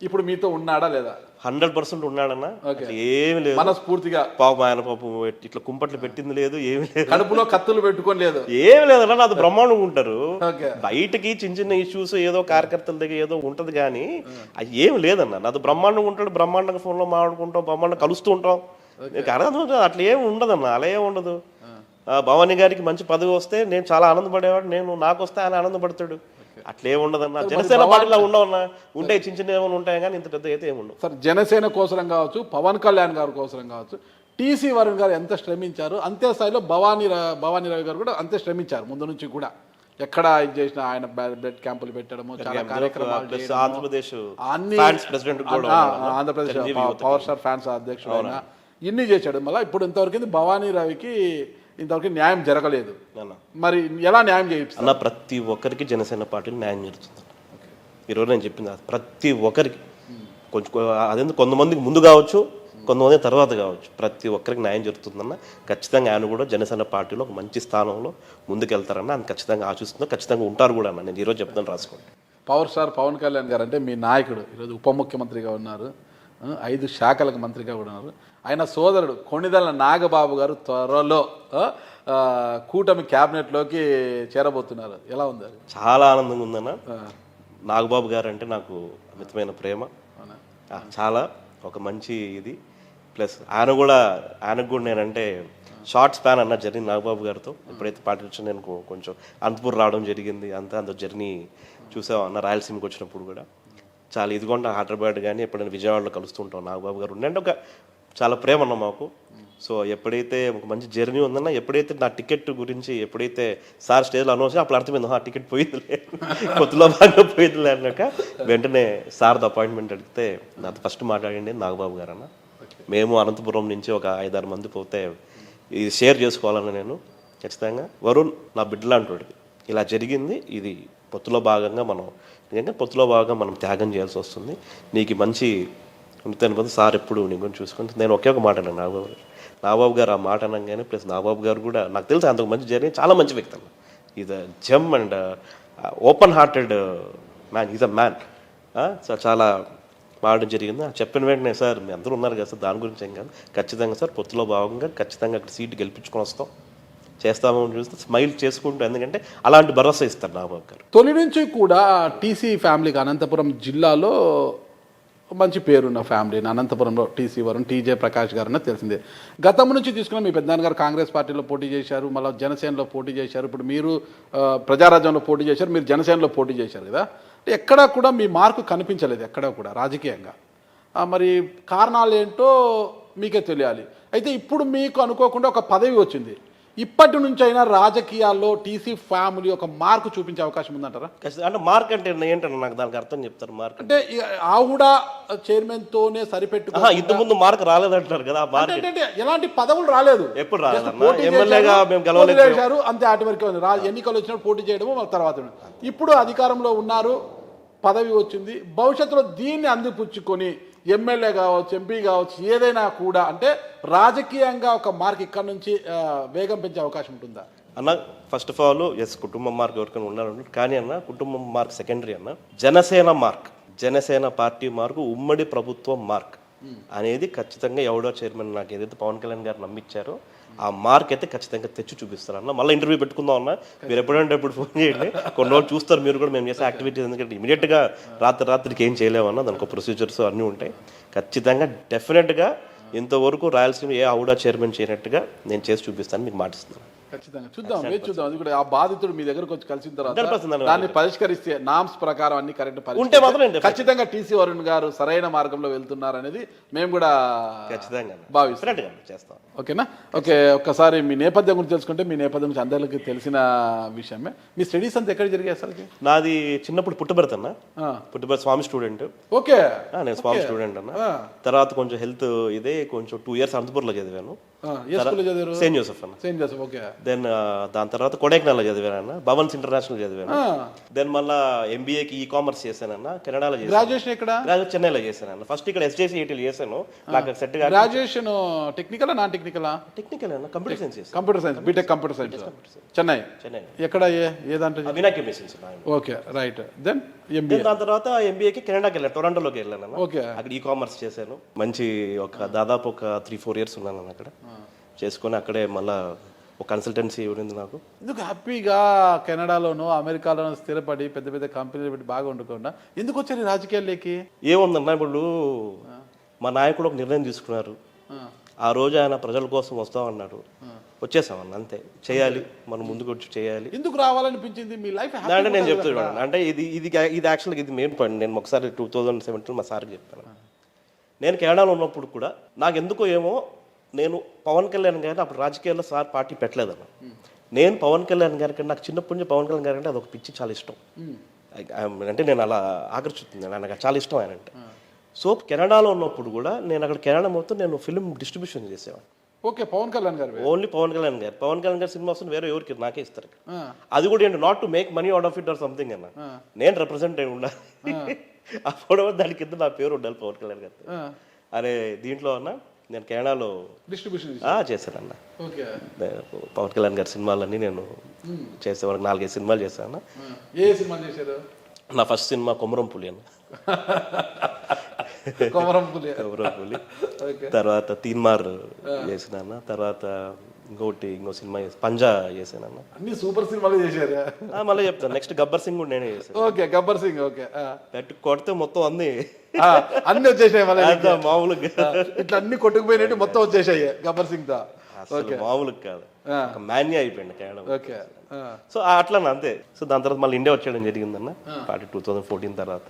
ఇప్పుడు మీతో ఉన్నాడా లేదా? 100% ఉన్నాడన్న. ఏమి లేదు, మనస్ఫూర్తిగా పాపం ఆయన పాపం ఇట్లా కుంపట్లు పెట్టింది లేదు, ఏమి లేదు, కడుపులో కత్తులు పెట్టుకొని లేదు, ఏమి లేదన్న. అది బ్రహ్మాండంగా ఉంటారు. బయటకి చిన్న చిన్న ఇష్యూస్ ఏదో కార్యకర్తల దగ్గర ఏదో ఉంటది కానీ అది ఏమి లేదన్న. అది బ్రహ్మాండంగా ఉంటాడు, బ్రహ్మాండంగా ఫోన్లో మాట్లాడుకుంటాం, బ్రహ్మాండంగా కలుస్తూ ఉంటాం. అర్థం అట్లా ఏమి ఉండదన్న, అలా ఏమి ఉండదు. భవానీ గారికి మంచి పదవి వస్తే నేను చాలా ఆనందపడేవాడు, నేను నాకు వస్తే ఆయన ఆనందపడతాడు. అట్లే ఉండదన్న. జనసేన పార్టీలో ఉండవన్నా, ఉంటే చిన్న చిన్న ఏమైనా ఉంటాయి కానీ ఇంత పెద్ద అయితే ఏముండవు. సార్ జనసేన కోసం కావచ్చు, పవన్ కళ్యాణ్ గారి కోసం కావచ్చు, టీసీ వరుణ్ గారు ఎంత శ్రమించారు అంతే స్థాయిలో భవానీ రవి గారు కూడా అంతే శ్రమించారు. ముందు నుంచి కూడా ఎక్కడ ఇది చేసిన ఆయన బ్లడ్ క్యాంపులు పెట్టడము, చాలా కార్యక్రమాలు, ఆంధ్రప్రదేశ్ పవర్ స్టార్ ఫ్యాన్స్ అధ్యక్షుడు ఆయన ఇన్ని చేశాడు. మళ్ళీ ఇప్పుడు ఇంతవరకు భవానీ రవికి ఇంతవరకు న్యాయం జరగలేదు. మరి ఎలా న్యాయం చేయొచ్చు అన్న? ప్రతి ఒక్కరికి జనసేన పార్టీలో న్యాయం జరుగుతుంది. ఈరోజు నేను చెప్పింది ప్రతి ఒక్కరికి, కొంచెం అదే కొంతమందికి ముందు కావచ్చు, కొంతమంది తర్వాత కావచ్చు, ప్రతి ఒక్కరికి న్యాయం జరుగుతుందన్న. ఖచ్చితంగా ఆయన కూడా జనసేన పార్టీలో ఒక మంచి స్థానంలో ముందుకెళ్తారన్న. ఆయన ఖచ్చితంగా ఆశిస్తున్నా, ఖచ్చితంగా ఉంటారు కూడా అన్న. నేను ఈరోజు చెప్తాను, రాసుకోండి. పవర్ స్టార్ పవన్ కళ్యాణ్ గారు అంటే మీ నాయకుడు, ఈరోజు ఉప ముఖ్యమంత్రిగా ఉన్నారు, 5 శాఖలకు మంత్రిగా కూడా ఉన్నారు. ఆయన సోదరుడు కొణిదెల నాగబాబు గారు త్వరలో కూటమి క్యాబినెట్లోకి చేరబోతున్నారు. ఎలా ఉంది? చాలా ఆనందంగా ఉందన్న. నాగబాబు గారు అంటే నాకు అమితమైన ప్రేమ, చాలా ఒక మంచి ఇది. ప్లస్ ఆయనకు కూడా నేనంటే షార్ట్ స్పాన్ అన్న జర్నీ నాగబాబు గారితో. ఎప్పుడైతే పార్టీ వచ్చి నేను కొంచెం అనంతపూర్ రావడం జరిగింది, అంత జర్నీ చూసామన్న. రాయలసీమకి వచ్చినప్పుడు కూడా చాలా ఇదిగోండి హైదరాబాద్ కానీ ఎప్పుడైనా విజయవాడలో కలుస్తుంటాం. నాగబాబు గారు ఉండంటే ఒక చాలా ప్రేమ అన్న మాకు. సో ఎప్పుడైతే ఒక మంచి జర్నీ ఉందన్న, ఎప్పుడైతే నా టికెట్ గురించి ఎప్పుడైతే సార్ స్టేజ్లో అనౌన్స్ అప్పుడు అర్థమైంది, టికెట్ పోయిందిలే, కొత్తలో బాగా పోయిందిలే అన్నాక వెంటనే సార్ది అపాయింట్మెంట్ అడిగితే నాతో ఫస్ట్ మాట్లాడండి నాగబాబు గారు అన్న. మేము అనంతపురం నుంచి ఒక 5-6 మంది పోతే ఇది షేర్ చేసుకోవాలన్న. నేను ఖచ్చితంగా వరుణ్ నా బిడ్డలాంటి ఇలా జరిగింది, ఇది పొత్తులో భాగంగా మనం త్యాగం చేయాల్సి వస్తుంది, నీకు మంచి ఉంటాను కదా సార్ ఎప్పుడు నీ గురించి చూసుకుంటే. నేను ఒకే ఒక మాట అన్నాను నాగబాబు గారు ఆ మాట అనగానే. ప్లస్ నాగబాబు గారు కూడా నాకు తెలుసు అంతకు మంచి జరిగింది, చాలా మంచి వ్యక్తి అన్న. Is a gem and open hearted man, is a man. చాలా మాడడం జరిగింది. చెప్పిన వెంటనే సార్ మీ అందరూ ఉన్నారు కదా సార్, దాని గురించి ఏం కాదు, ఖచ్చితంగా సార్ పొత్తులో భాగంగా ఖచ్చితంగా అక్కడ సీటు గెలిపించుకొని వస్తాం, చేస్తామని చూస్తే స్మైల్ చేసుకుంటూ, ఎందుకంటే అలాంటి భరోసా ఇస్తారు నాగబాబు గారు. తొలి నుంచి కూడా టీసీ ఫ్యామిలీకి అనంతపురం జిల్లాలో మంచి పేరున్న ఫ్యామిలీ అనంతపురంలో టీసీ వరుణ్ టీజే ప్రకాష్ గారు అన్నది తెలిసిందే. గతం నుంచి తీసుకున్న మీ పెద్దనాన్నగారు కాంగ్రెస్ పార్టీలో పోటీ చేశారు, మళ్ళీ జనసేనలో పోటీ చేశారు, ఇప్పుడు మీరు ప్రజారాజ్యంలో పోటీ చేశారు, మీరు జనసేనలో పోటీ చేశారు కదా. ఎక్కడా కూడా మీ మార్కు కనిపించలేదు ఎక్కడా కూడా రాజకీయంగా. మరి కారణాలు ఏంటో మీకే తెలియాలి. అయితే ఇప్పుడు మీకు అనుకోకుండా ఒక పదవి వచ్చింది. ఇప్పటి నుంచి అయినా రాజకీయాల్లో టీసీ ఫ్యామిలీ ఒక మార్కు చూపించే అవకాశం ఉందంటారా? అంటే మార్క్ అంటే ఏంటన్నా నాకు దానికి అర్థం చెప్తారు. మార్క్ అంటే ఆవుడా చైర్మన్ తోనే సరిపెట్టు ఇంత ముందు మార్క్ రాలేదంటారు కదా. మార్క్ అంటే ఎలాంటి పదవులు రాలేదు, ఎప్పుడు రాలేదు. ఎమ్మెల్యేగా మేము గెలవలేరు అంతే. ఆటవరకే ఉంది. ఎన్నికలు వచ్చినప్పుడు పోటీ చేయడము తర్వాత. ఇప్పుడు అధికారంలో ఉన్నారు, పదవి వచ్చింది. భవిష్యత్తులో దీన్ని అందిపుచ్చుకొని ఎమ్మెల్యే కావచ్చు, ఎంపీ కావచ్చు, ఏదైనా కూడా అంటే రాజకీయంగా ఒక మార్క్ ఇక్కడ నుంచి వేగం పెంచే అవకాశం ఉంటుందా అన్న? ఫస్ట్ ఆఫ్ ఆల్ ఎస్, కుటుంబం మార్క్ ఎవరికైనా ఉన్నారు. కానీ అన్న కుటుంబం మార్క్ సెకండరీ అన్న. Janasena mark, Janasena party mark, ఉమ్మడి ప్రభుత్వం మార్క్ అనేది ఖచ్చితంగా ఎవడో చైర్మన్ నాకు ఏదైతే పవన్ కళ్యాణ్ గారు నమ్మించారో ఆ మార్క్ అయితే ఖచ్చితంగా తెచ్చి చూపిస్తారు అన్న. మళ్ళీ ఇంటర్వ్యూ పెట్టుకుందాం అన్న, మీరు ఎప్పుడంటే ఎప్పుడు ఫోన్ చేయండి. కొన్ని రోజులు చూస్తారు మీరు కూడా మేము చేసే యాక్టివిటీస్. ఎందుకంటే ఇమీడియట్గా రాత్రికి ఏం చేయలేమన్నా, దానికి ప్రొసీజర్స్ అన్నీ ఉంటాయి. ఖచ్చితంగా డెఫినెట్గా ఇంతవరకు రాయలసీమ ఏ ఔడా చైర్మన్ చేయనట్టుగా నేను చేసి చూపిస్తాను, మీకు మాటిస్తున్నాను. ఖచ్చితంగా చూద్దాం, వేచి చూద్దాం. అది కూడా ఆ బాధితుడు మీ దగ్గరకు వచ్చి కలిసిన తర్వాత 100% దాన్ని పరిష్కరిస్తే నామ్స్ ప్రకారం అన్ని కరెక్ట్ ఉంటే మాత్రం ఖచ్చితంగా టీసీ వరుణ్ గారు సరైన మార్గంలో వెళ్తున్నారు అనేది మేము కూడా ఖచ్చితంగా భావిస్తాం. చేస్తాం. ఓకేనా? ఓకే, ఒక్కసారి మీ నేపథ్యం గురించి తెలుసుకుంటే మీ నేపథ్యం గురించి అందరికీ తెలిసిన విషయమే. మీ స్టడీస్ అంతా ఎక్కడ జరిగాయి అసలు? నాది చిన్నప్పుడు పుట్టుబడితేనా, పుట్టుబడి స్వామి స్టూడెంట్. ఓకే, నేను స్వామి స్టూడెంట్ అన్న. తర్వాత కొంచెం హెల్త్ ఇదే, కొంచెం 2 years అనంతపూర్లో చదివాను. సెయింట్ జోసెఫ్ అన్న. Saint Joseph, okay. దెన్ దాని తర్వాత కొడైకెనాల్లో చదివానన్న, భవన్స్ ఇంటర్నేషనల్ చదివాను. దెన్ మళ్ళా ఎంబీఏకి ఈ-కామర్స్ చేశానన్న, కెనడాలో చేశాను. గ్రాడ్యుయేషన్ ఎక్కడ? గ్రాడ్యుయేట్ చెన్నైలో చేశాను. ఫస్ట్ ఇక్కడ SJCET చేశాను, నాకు సెట్ గా. Graduation technical non technical? Technical అన్న, computer science. Computer science, BTech computer science, Chennai. ఎక్కడ ఏ దాంట్లో? Vinayak machines. Okay, right. Then MBA. దాని తర్వాత ఎంబీఏకి కెనడాకి వెళ్ళాను, టొరంటోలోకి వెళ్ళాను. ఓకే, అక్కడ ఈ-కామర్స్ చేశాను. మంచి దాదాపు ఒక 3-4 years ఉన్నాను అక్కడ చేసుకొని. అక్కడే మళ్ళా ఒక కన్సల్టెన్సీ ఉంది నాకు. ఎందుకు హ్యాపీగా కెనడాలోనో అమెరికాలోనో స్థిరపడి పెద్ద పెద్ద కంపెనీలు పెట్టి బాగా ఉండకుండా ఎందుకు వచ్చారు రాజకీయాల్లోకి? ఏముందన్నా, ఇప్పుడు మా నాయకుడు ఒక నిర్ణయం తీసుకున్నారు. ఆ రోజు ఆయన ప్రజల కోసం వస్తామన్నాడు, వచ్చేసామన్న, అంతే. చేయాలి, మనం ముందుకు వచ్చి చేయాలి. ఎందుకు రావాలనిపించింది మీ లైఫ్? అంటే నేను చెప్తున్నాను, అంటే ఇది యాక్చువల్గా ఇది మెయిన్ పాయింట్. నేను ఒకసారి 2017 మా సార్కి చెప్పాను. నేను కెనడాలో ఉన్నప్పుడు కూడా నాకు ఎందుకో ఏమో, నేను పవన్ కళ్యాణ్ గారిని అప్పుడు రాజకీయాల్లో సార్ పార్టీ పెట్టలేదన్న. నేను పవన్ కళ్యాణ్ గారి కంటే, నాకు చిన్నప్పటి నుంచి పవన్ కళ్యాణ్ గారి అంటే అదొక పిచ్చి, చాలా ఇష్టం. అంటే నేను అలా ఆకర్షిస్తుంది, నాకు చాలా ఇష్టం ఆయన అంటే. సో కెనడాలో ఉన్నప్పుడు కూడా నేను అక్కడ కెనడా మొత్తం నేను ఫిల్మ్ డిస్ట్రిబ్యూషన్ చేసేవాడిని. ఓకే, పవన్ కళ్యాణ్ గారు, ఓన్లీ పవన్ కళ్యాణ్ గారు. పవన్ కళ్యాణ్ గారు సినిమా వస్తుంది, వేరే ఎవరికి నాకే ఇస్తారు. అది కూడా ఏంటి, not to make money out of it or something అన్న. నేను రిప్రజెంట్ అయి ఉండాలి, అప్పుడు దాని కింద నా పేరు ఉండాలి పవన్ కళ్యాణ్ గారు. అరే దీంట్లో అన్న నేను కెనడాలో డిస్ట్రిబ్యూషన్ చేశానన్న. పవన్ కళ్యాణ్ గారి సినిమాలన్నీ నేను చేసేవాళ్ళకి 4-5 సినిమాలు చేశాను. ఏ సినిమా చేశారు? నా ఫస్ట్ సినిమా కొమరం పులి అన్న. కొమరం పులి. తర్వాత తీన్మార్ చేసిన, తర్వాత ఇంకో సినిమా పంజా చేశానన్న. అన్ని సూపర్ సినిమాలు చేశారు. మళ్ళీ చెప్తాను, నెక్స్ట్ గబ్బర్ సింగ్ కూడా నేనే చేశాను. ఓకే, గబ్బర్ సింగ్. ఓకే, కొడితే మొత్తం అన్ని వచ్చేసాయి మామూలుగా, ఇట్లా అన్ని కొట్టుకుపోయినట్టు మొత్తం వచ్చేసాయి గబ్బర్ సింగ్ తో. మామూలుగా కాదు, మాన్యా అయిపోయింది కెనడా. ఓకే, సో అట్లా అంతే. సో దాని తర్వాత మళ్ళీ ఇండియా వచ్చేయడం జరిగిందన్న. పార్టీ 2014 తర్వాత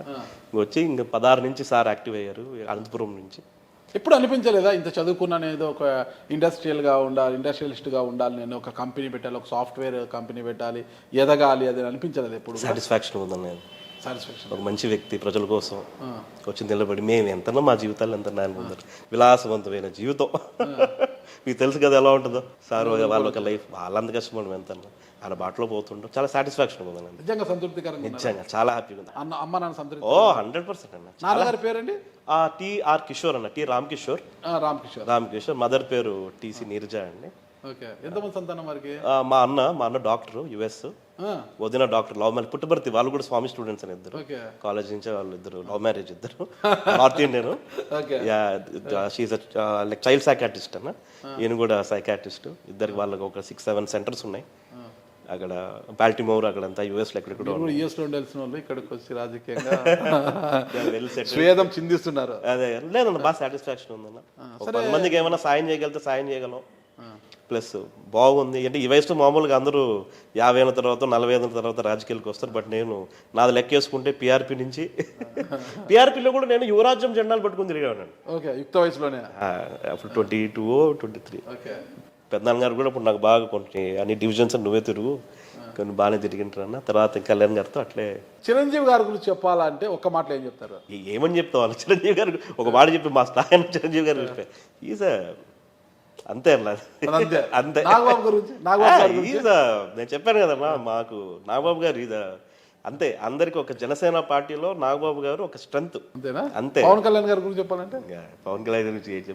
వచ్చి ఇంకా 16 నుంచి సార్ యాక్టివ్ అయ్యారు అనంతపురం నుంచి. ఎప్పుడు అనిపించలేదా ఇంత చదువుకున్నాను ఏదో ఒక ఇండస్ట్రియలిస్ట్గా ఉండాలి, నేను ఒక కంపెనీ పెట్టాలి, ఒక సాఫ్ట్వేర్ కంపెనీ పెట్టాలి, ఎదగాలి, అది అనిపించలేదు ఎప్పుడు? సాటిస్ఫాక్షన్ ఉందన్న. సాటిస్ఫాక్షన్, ఒక మంచి వ్యక్తి ప్రజల కోసం వచ్చి నిలబడి, మేము ఎంతనో మా జీవితాలు ఎంత అనుకుంటారు, విలాసవంతమైన జీవితం. మీకు తెలుసు కదా ఎలా ఉంటుందో సార్ వాళ్ళ ఒక లైఫ్, వాళ్ళంత కష్టపడడం ఎంత ఆయన బాటలో పోతుంటాం, చాలా సాటిస్ఫాక్షన్ ఉందండి. నిజంగా సంతృప్తికరంగా, నిజంగా చాలా హ్యాపీగా ఉంది. అమ్మ నాన్న సంతృప్తి? 100% అన్న. నాన్నగారి పేరండి? టి.ఆర్. కిషోర్ అన్న, టి. రామకిషోర్. రామకిషోర్. మదర్ పేరు టి.సి. నీరజ అండి. ఓకే, ఎంతమంది సంతానం వారికి? మా అన్న డాక్టర్, యుఎస్. వదిన డాక్టర్, లవ్ మ్యారేజ్, పుట్టబర్తి. వాళ్ళు కూడా స్వామి స్టూడెంట్స్ అని ఇద్దరు, కాలేజ్ నుంచి వాళ్ళు ఇద్దరు, లవ్ మ్యారేజ్ ఇద్దరు, north Indian. Like child psychiatrist అన్న, ఈయన కూడా సైకాట్రిస్ట్. ఇద్దరికి వాళ్ళకి ఒక 6-7 సెంటర్స్ ఉన్నాయి. అక్కడ బాల్టిమోర్ అక్కడంతా యూఎస్లో ఎక్కడెక్కడ మీరు యూఎస్ లో ఉండాల్సిన వాళ్ళు ఇక్కడికి వచ్చి రాజకీయంగా వెల్ సెటిల్. స్వేదం చిందిస్తున్నారు. అదే లేదన్న బాగా సాటిస్ఫాక్షన్ ఉందన్న. ఒక 10 మందికి ఏమైనా సాయం చేయగలిగితే సాయం చేయగలం. ప్లస్ బాగుంది అంటే ఈ వయసులో మామూలుగా అందరూ 50 ఏళ్ళ తర్వాత 40 ఏళ్ళ తర్వాత రాజకీయాలకు వస్తారు. బట్ నేను నాది లెక్కేసుకుంటే పిఆర్పి నుంచి పిఆర్పిలో కూడా నేను యువరాజ్యం జెండాలు పట్టుకుని తిరిగాను. ఓకే, యుక్త వయసులోనే. అప్పుడు 22 23. ఓకే, పెద్దనాన్న గారు కూడా ఇప్పుడు నాకు బాగా కొన్ని అన్ని డివిజన్స్ నువ్వే తిరుగు కొన్ని బాగానే తిరిగింటారన్న. తర్వాత కళ్యాణ్ గారితో అట్లే. చిరంజీవి గారి గురించి చెప్పాలంటే ఒక్క మాటలో ఏం చెప్తారు? ఏమని చెప్తావు అన్న, చిరంజీవి గారు ఒక మాట చెప్పి మా స్థాయి చిరంజీవి గారు చెప్పే ఈజ్ అంతే అన్న. అంతే నాగబాబు గురించి, నాగబాబు గారి గురించి? నేను చెప్పాను కదన్నా, మాకు నాగబాబు గారు అంతే. అందరికి ఒక జనసేన పార్టీలో నాగబాబు గారు ఒక స్ట్రెంత్. అంతేనా? అంతే. పవన్ కళ్యాణ్ గారి గురించి చెప్పాలంటే? పవన్ కళ్యాణ్ గురించి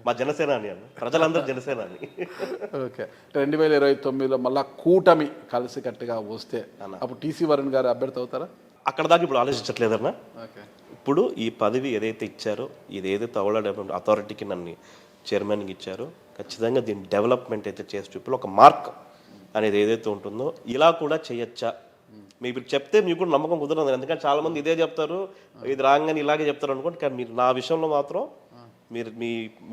మా జనసేన అని అన్న, ప్రజలందరూ జనసేన అని. ఓకే, 2029లో మళ్ళా కూటమి కలిసి కట్టుగా వస్తే అప్పుడు టీసీ వరుణ్ గారు అభ్యర్థి అవుతారా? అక్కడ దాకా ఇప్పుడు ఆలోచించట్లేదన్నా. ఇప్పుడు ఈ పదవి ఏదైతే ఇచ్చారో, ఇది ఏదైతే అవలా డెవలప్మెంట్ అథారిటీకి నన్ను చైర్మన్కి ఇచ్చారో, ఖచ్చితంగా దీని డెవలప్మెంట్ అయితే చేసి చూపి ఒక మార్క్ అనేది ఏదైతే ఉంటుందో ఇలా కూడా చేయొచ్చా. మీకు చెప్తే మీకు కూడా నమ్మకం కుదరదు. ఎందుకంటే చాలా మంది ఇదే చెప్తారు, ఇది రాగానే ఇలాగే చెప్తారు అనుకోండి. కానీ మీరు నా విషయంలో మాత్రం మీరు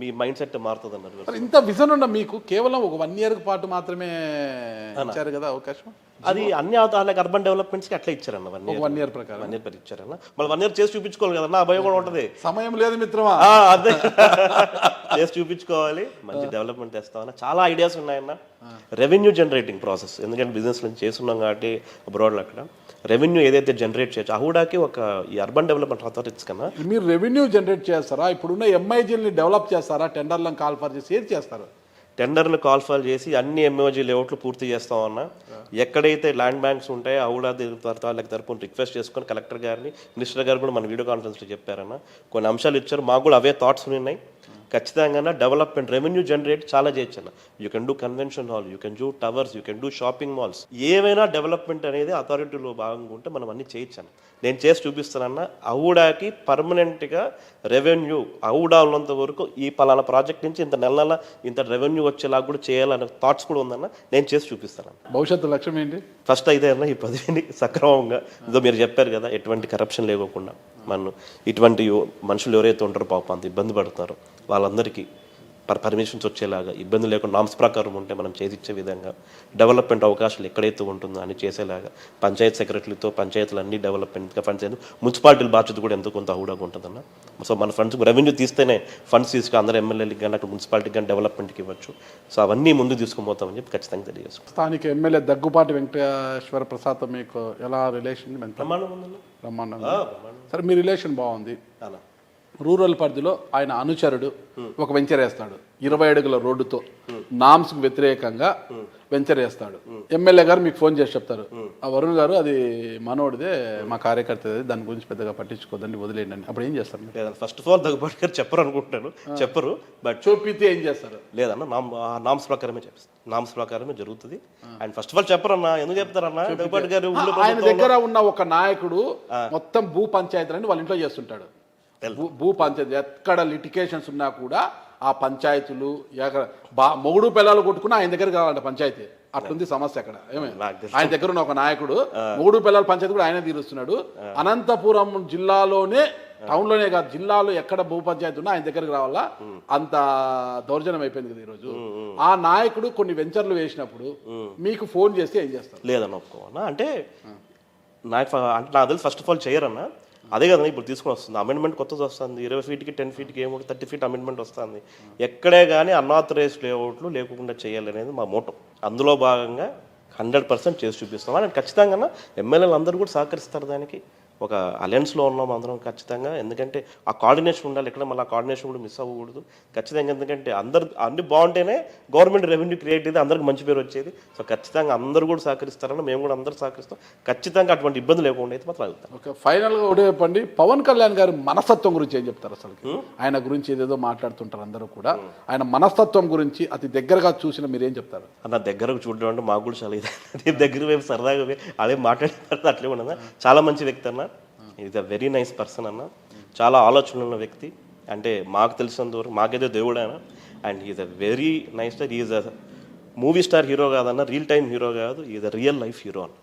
మీ మైండ్ సెట్ మారుతుంది అన్నారు. ఇంత విజన్ ఉన్న మీకు కేవలం ఒక 1 year పాటు మాత్రమే ఇచ్చారు కదా అవకాశం. అది అన్ని అర్బన్ డెవలప్మెంట్స్కి అట్లా ఇచ్చారన్న. 1 year ప్రకారం 1 year ఇచ్చారన్న. మళ్ళీ 1 year చేసి చూపించుకోవాలి కదన్నా, ఆ భయం కూడా ఉంటుంది. సమయం లేదు మిత్రమా. అదే చేసి చూపించుకోవాలి, మంచి డెవలప్మెంట్ తెస్తామన్నా. చాలా ఐడియాస్ ఉన్నాయన్న. రెవెన్యూ జనరేటింగ్ ప్రాసెస్, ఎందుకంటే బిజినెస్ నుంచి చేస్తున్నాం కాబట్టి అబ్రాడ్లో అక్కడ రెవెన్యూ ఏదైతే జనరేట్ చేయొచ్చు అహూడాకి ఒక ఈ అర్బన్ డెవలప్మెంట్ అథారిటీస్ కన్నా. మీరు రెవెన్యూ జనరేట్ చేస్తారా? ఇప్పుడున్న ఎంఐజీని డెవలప్ చేస్తారా? టెండర్లను కాల్ఫర్ చేసి ఏది చేస్తారు? టెండర్లు కాల్ఫాల్ చేసి అన్ని ఎంఓజీ లేఅవుట్లు పూర్తి చేస్తామన్నా. ఎక్కడైతే ల్యాండ్ బ్యాంక్స్ ఉంటాయో అహూడా వాళ్ళకి తరపున రిక్వెస్ట్ చేసుకొని కలెక్టర్ గారిని, మినిస్టర్ గారు కూడా మన వీడియో కాన్ఫరెన్స్లో చెప్పారన్న. కొన్ని అంశాలు ఇచ్చారు, మాకు కూడా అవే థాట్స్ ఉన్నాయి. ఖచ్చితంగా డెవలప్మెంట్ రెవెన్యూ జనరేట్ చాలా చేయొచ్చు అన్న. You can do convention hall, you can do towers, you can do shopping malls. ఏమైనా డెవలప్మెంట్ అనేది అథారిటీలో భాగంగా ఉంటే మనం అన్ని చేయొచ్చు అన్న. నేను చేసి చూపిస్తానన్న. అహూడాకి పర్మనెంట్గా రెవెన్యూ అహూడా ఉన్నంత వరకు ఈ పలానా ప్రాజెక్ట్ నుంచి ఇంత నెల ఇంత రెవెన్యూ వచ్చేలా కూడా చేయాలనే థాట్స్ కూడా ఉందన్న. నేను చేసి చూపిస్తాను. భవిష్యత్తు లక్ష్యం ఏంటి? ఫస్ట్ అయితే అన్న ఈ పదవిని సక్రమంగా, ఇదో మీరు చెప్పారు కదా, ఎటువంటి కరప్షన్ లేకోకుండా మనం ఇటువంటి మనుషులు ఎవరైతే ఉంటారో పాపం అంత ఇబ్బంది పడుతున్నారో వాళ్ళందరికీ పర్మిషన్స్ వచ్చేలాగా, ఇబ్బంది లేకుండా నామ్స్ ప్రకారం ఉంటే మనం చేసిచ్చే విధంగా డెవలప్మెంట్ అవకాశాలు ఎక్కడైతే ఉంటుందో అని చేసేలాగా పంచాయత్ సెక్రటరీతో పంచాయతీలు అన్ని డెవలప్మెంట్గా ఫండ్స్ అయితే మున్సిపాలిటీల బాధ్యత కూడా ఎంతో కొంత అహూడాగా ఉంటుందన్న. సో మన ఫండ్స్ రెవెన్యూ తీస్తేనే ఫండ్స్ తీసుకుని అందరూ ఎమ్మెల్యేలకి కానీ అక్కడ మున్సిపాలిటీకి కానీ డెవలప్మెంట్కి ఇవ్వచ్చు. సో అవన్నీ ముందు తీసుకుపోతామని చెప్పి ఖచ్చితంగా తెలియజేస్తాం. స్థానిక ఎమ్మెల్యే దగ్గుపాటి వెంకటేశ్వర ప్రసాద్ మీకు ఎలా రిలేషన్? బ్రహ్మాండంగా. సరే, మీ రిలేషన్ బాగుంది. రూరల్ పరిధిలో ఆయన అనుచరుడు ఒక వెంచర్ వేస్తాడు, 20 అడుగుల రోడ్డుతో నామ్స్కు వ్యతిరేకంగా వెంచర్ వేస్తాడు. ఎమ్మెల్యే గారు మీకు ఫోన్ చేసి చెప్తారు, ఆ వరుణ్ గారు అది మనోడిదే, మా కార్యకర్త, దాని గురించి పెద్దగా పట్టించుకోదండి, వదిలేయండి అని. అప్పుడు ఏం చేస్తారు? ఫస్ట్ ఆఫ్ ఆల్ దగ్గుబాటి గారు చెప్పరు అనుకుంటాను, చెప్పరు. బట్ చూపితే ఏం చేస్తారు? లేదన్న, నామ్స్ ప్రకారమే చేస్తారు, నామ్స్ ప్రకారమే జరుగుతుంది. అండ్ ఫస్ట్ ఆఫ్ ఆల్ చెప్పరన్నా. ఎందుకు చెప్తారన్నా? దగ్గుబాటి గారు ఆయన దగ్గర ఉన్న ఒక నాయకుడు మొత్తం భూ పంచాయతీలని వాళ్ళ ఇంట్లో చేస్తుంటాడు. భూ పంచాయతీ ఎక్కడ లిటికేషన్స్ ఉన్నా కూడా ఆ పంచాయతీలు మొగుడు పిల్లలు కొట్టుకున్నా ఆయన దగ్గర కావాలంట పంచాయతీ. అట్లుంది సమస్య అక్కడ. ఆయన దగ్గర ఉన్న ఒక నాయకుడు మొగుడు పిల్లల పంచాయతీ కూడా ఆయనే తీరుస్తున్నాడు. అనంతపురం జిల్లాలోనే, టౌన్లోనే కాదు, జిల్లాలో ఎక్కడ భూ పంచాయతీ ఉన్నా ఆయన దగ్గరకు రావాలా. అంత దౌర్జన్యం అయిపోయింది కదా ఈరోజు. ఆ నాయకుడు కొన్ని వెంచర్లు వేసినప్పుడు మీకు ఫోన్ చేస్తే ఏం చేస్తారు? లేదన్న, ఒప్పుకోవన్నా. అంటే నాకు తెలిసి ఫస్ట్ ఆఫ్ ఆల్ చేయరన్నా. అదే కదా ఇప్పుడు తీసుకుని వస్తుంది అమెండ్మెంట్, కొత్తది వస్తుంది. 20 ఫీట్కి 10 ఫీట్కి ఏమో 30 ఫీట్ అమెండ్మెంట్ వస్తుంది. ఎక్కడే కానీ అన్ఆథరైజ్డ్ లేఅవుట్లు లేకుండా చేయాలనేది మా మోటో. అందులో భాగంగా 100% చేసి చూపిస్తాం. అండ్ ఖచ్చితంగా ఎమ్మెల్యేలు అందరూ కూడా సహకరిస్తారు దానికి. ఒక అలయన్స్లో ఉన్నాం అందరం ఖచ్చితంగా. ఎందుకంటే ఆ కోఆర్డినేషన్ ఉండాలి, ఎక్కడ మళ్ళీ ఆ కోఆర్డినేషన్ కూడా మిస్ అవ్వకూడదు ఖచ్చితంగా. ఎందుకంటే అన్ని బాగుంటేనే గవర్నమెంట్ రెవెన్యూ క్రియేట్ అయితే అందరికి మంచి పేరు వచ్చేది. సో ఖచ్చితంగా అందరూ కూడా సహకరిస్తారని మేము కూడా అందరూ సహకరిస్తాం. ఖచ్చితంగా అటువంటి ఇబ్బంది లేకుండా అయితే మాత్రం అవుతాం. ఓకే, ఫైనల్గా ఒకటే చెప్పండి, పవన్ కళ్యాణ్ గారి మనస్తత్వం గురించి ఏం చెప్తారు? అసలు ఆయన గురించి ఏదేదో మాట్లాడుతుంటారు అందరూ కూడా, ఆయన మనస్తత్వం గురించి అతి దగ్గరగా చూసిన మీరేం చెప్తారు? అన్న దగ్గరకు చూడడం అంటే మాకు కూడా చాలా ఇది దగ్గర వైపు సరదాగా అదే మాట్లాడే అట్లే ఉండదు. చాలా మంచి వ్యక్తి అన్న, is a very nice person అన్న. చాలా ఆలోచనలు ఉన్న వ్యక్తి. అంటే మాకు తెలిసినంత వరకు మాకైతే దేవుడు ఆయన. And is a very nice, is a movie star hero కాదన్న, రియల్ టైం హీరో కాదు, ఇది రియల్ లైఫ్ హీరో అన్న.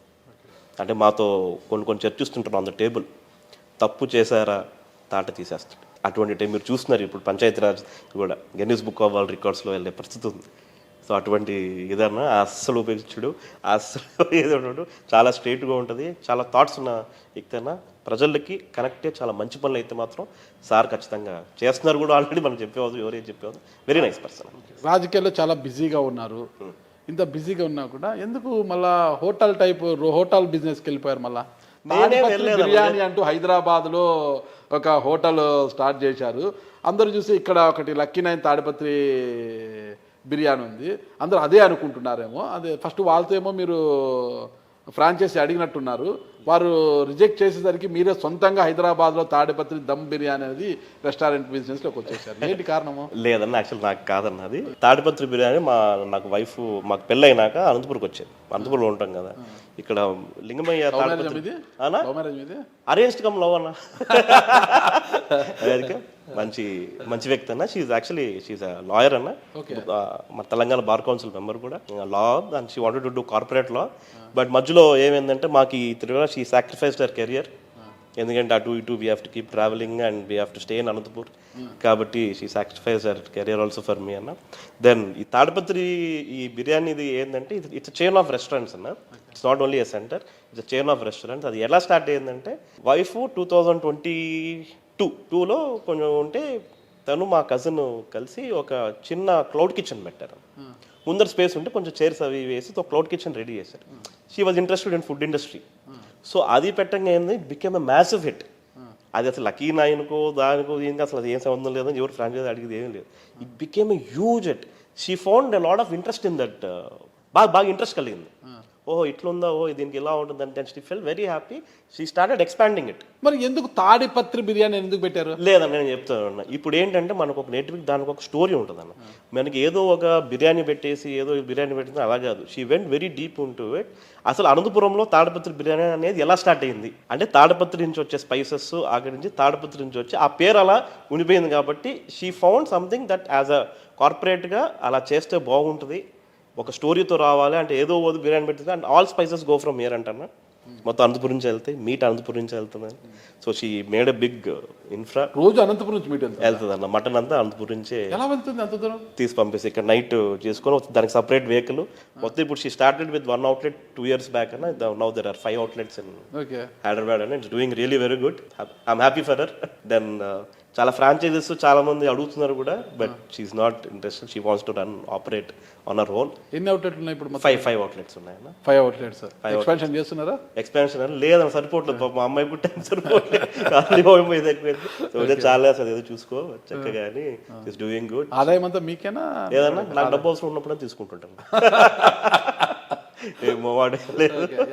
అంటే మాతో కొన్ని చర్చిస్తుంటాం ఆన్ ద టేబుల్. తప్పు చేశారా తాట తీసేస్తాడు. అటువంటి టైం మీరు చూస్తున్నారు ఇప్పుడు పంచాయతీరాజ్ కూడా గిన్నిస్ బుక్ ఆఫ్ వరల్డ్ రికార్డ్స్లో వెళ్ళే పరిస్థితి ఉంది. సో అటువంటి ఏదన్నా అస్సలు ఉపయోగించుడు, అస్సలు ఏదో చాలా స్ట్రైట్గా ఉంటుంది. చాలా థాట్స్ ఉన్న వ్యక్తి ప్రజలకి కనెక్టే చాలా మంచి పనులు అయితే మాత్రం సార్ ఖచ్చితంగా చేస్తున్నారు కూడా. ఆల్రెడీ మనం చెప్పేవాళ్ళు, ఎవరేం చెప్పేవాళ్ళు. Very nice person. రాజకీయాల్లో చాలా బిజీగా ఉన్నారు. ఇంత బిజీగా ఉన్నా కూడా ఎందుకు మళ్ళా హోటల్ టైప్ హోటల్ బిజినెస్కి వెళ్ళిపోయారు? మళ్ళా బిర్యానీ అంటూ హైదరాబాద్లో ఒక హోటల్ స్టార్ట్ చేశారు. అందరూ చూసి ఇక్కడ ఒకటి లక్కీ 9 తాడిపత్రి బిర్యానీ ఉంది, అందరూ అదే అనుకుంటున్నారేమో. అదే ఫస్ట్ వాళ్ళతో ఏమో మీరు ఫ్రాంచైజీ అడిగినట్టున్నారు, వారు రిజెక్ట్ చేసేసరికి మీరే సొంతంగా హైదరాబాద్లో తాడిపత్రి దమ్ బిర్యానీ అనేది రెస్టారెంట్ బిజినెస్లోకి వచ్చేసారు. ఏంటి కారణము? లేదన్న, యాక్చువల్ నాకు కాదన్నది. తాడిపత్రి బిర్యానీ నాకు వైఫ్ మాకు పెళ్ళైనాక అనంతపురంకి వచ్చేది. అనంతపురంలో ఉంటాం కదా, ఇక్కడ లింగమయ్య అరేంజ్డ్ కమ్ లవ్ అన్న. మంచి మంచి వ్యక్తి అన్న. She's actually she's a lawyer అన్న, మన తెలంగాణ బార్ కౌన్సిల్ మెంబర్ కూడా law, and she wanted to do corporate law. But మధ్యలో ఏమైందంటే మాకు ఈ Tirumala she sacrificed her career. ఎందుకంటే అటు ఇటు we have to keep travelling and we have to stay in Anantapur. కాబట్టి she sacrifice her career also for me అన్న. దెన్ ఈ తాడిపత్రి ఈ బిర్యానీది ఏంటంటే ఇట్స్ చైన్ ఆఫ్ రెస్టారెంట్స్ అన్న. It's not only a centre, it's chain of restaurants. అది ఎలా స్టార్ట్ అయ్యిందంటే వైఫ్ 2022లో కొంచెం ఉంటే తను మా కజిన్ కలిసి ఒక చిన్న క్లౌడ్ కిచెన్ పెట్టారు. ముందర స్పేస్ ఉంటే కొంచెం చైర్స్ అవి వేసి ఒక క్లౌడ్ కిచెన్ రెడీ చేశారు. She was interested in food industry. So అది పెట్టంగా ఏంది, బికేమ్ ఎ మ్యాసివ్ హిట్. అది అసలు లక్కీ 9కో దానికో దీనికి అసలు అది ఏం సంబంధం లేదని ఎవరు ఫ్రాంచైజీ అడిగేది ఏం లేదు. It became a huge hit. She found a lot of interest in that. బాగా ఇంట్రెస్ట్ కలిగింది. ఓహో ఇట్లుందా, ఓ దీనికి ఇలా ఉంటుంది అంటే she full very happy. She started expanding it. మరి ఎందుకు తాడిపత్రి బిర్యానీ ఎందుకు పెట్టారు? లేదన్న, నేను చెప్తాను. ఇప్పుడు ఏంటంటే మనకు ఒక నేటివ్, దానికి ఒక స్టోరీ ఉంటుంది అన్న. మనకి ఏదో ఒక బిర్యానీ పెట్టేసి ఏదో బిర్యానీ పెట్టింది అలా కాదు. She went very deep into it. అసలు అనంతపురంలో తాడిపత్రి బిర్యానీ అనేది ఎలా స్టార్ట్ అయింది అంటే, తాడిపత్రి నుంచి వచ్చే స్పైసెస్, అక్కడి నుంచి తాడిపత్రి నుంచి వచ్చి ఆ పేరు అలా ఉండిపోయింది. కాబట్టి she found something that as a కార్పొరేట్గా అలా చేస్తే బాగుంటుంది, ఒక స్టోరీతో రావాలి అంటే ఏదో బిర్యానీ పెట్టింది and all spices go from here అంటన్నా. మొత్తం అనంతపురం నుంచి వెళ్తాయి, మీట్ అనంతపురం నుంచి వెళ్తుంది. So she made a big infra. రోజు అనంతపురం నుంచి మీట్ వెళ్తుంది అన్న. మటన్ అంతా అనంతపురం నుంచే ఎలా వెళ్తుంది అంత దూరం తీసి పంపేసి ఇక్కడ నైట్ చేసుకొని దానికి సపరేట్ వెహికల్ మొత్తం. ఇప్పుడు she started with 1 outlet 2 years back అన్న. Now there are 5 outlets in Hyderabad and it's doing really very good. I'm happy for her. Then చాలా ఫ్రాంచైజెస్ చాలా మంది అడుగుతున్నారు కూడా, but she's not interested. She wants to run operate on her own. ఎన్ని అవుట్లెట్లు ఉన్నాయి ఇప్పుడు? 5 outlets ఉన్నాయన్న. 5 outlets. ఎక్స్పాన్షన్ చేస్తున్నారా? ఎక్స్పాన్షన్ లేదని సరిపోవట్లేదు. మా అమ్మాయి కూడా టైం సరిపోవట్లేదు. చాలా అసలు ఏదో చూసుకో చక్కగా అని. It's doing good. ఆదాయం అంతా మీకేనా? లేదన్నా, నాకు డబ్బు అవసరం ఉన్నప్పుడు తీసుకుంటుంటాను.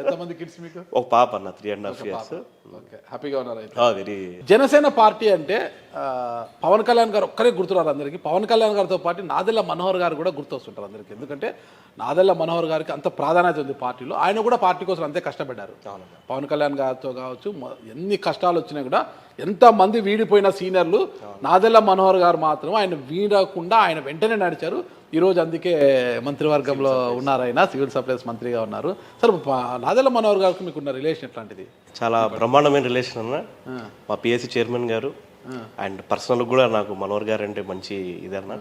ఎంతమంది కిడ్స్ మీకు? ఒక పాప అన్న, 3.5 years. హ్యాపీగా ఉన్నారు అయితే? వెరీ. జనసేన పార్టీ అంటే పవన్ కళ్యాణ్ గారు ఒక్కరే గుర్తున్నారు అందరికీ. పవన్ కళ్యాణ్ గారితో పాటు నాదెళ్ల మనోహర్ గారు కూడా గుర్తొస్తుంటారు అందరికీ. ఎందుకంటే నాదెళ్ల మనోహర్ గారికి అంత ప్రాధాన్యత ఉంది పార్టీలో. ఆయన కూడా పార్టీ కోసం అంతే కష్టపడ్డారు. పవన్ కళ్యాణ్ గారితో కావచ్చు, ఎన్ని కష్టాలు వచ్చినా కూడా ఎంతమంది వీడిపోయిన సీనియర్లు, నాదెళ్ల మనోహర్ గారు మాత్రం ఆయన వీడకుండా ఆయన వెంటనే నడిచారు. ఈరోజు అందుకే మంత్రివర్గంలో ఉన్నారు, ఆయన సివిల్ సప్లైస్ మంత్రిగా ఉన్నారు. సరే, నాదెళ్ల మనోహర్ గారికి మీకున్న రిలేషన్ ఎట్లాంటిది? చాలా బ్రహ్మాండమైన రిలేషన్ అన్న. మా పిఎస్సి చైర్మన్ గారు అండ్ పర్సనల్ కూడా నాకు మనోహర్ గారు అంటే మంచి ఇదన్న.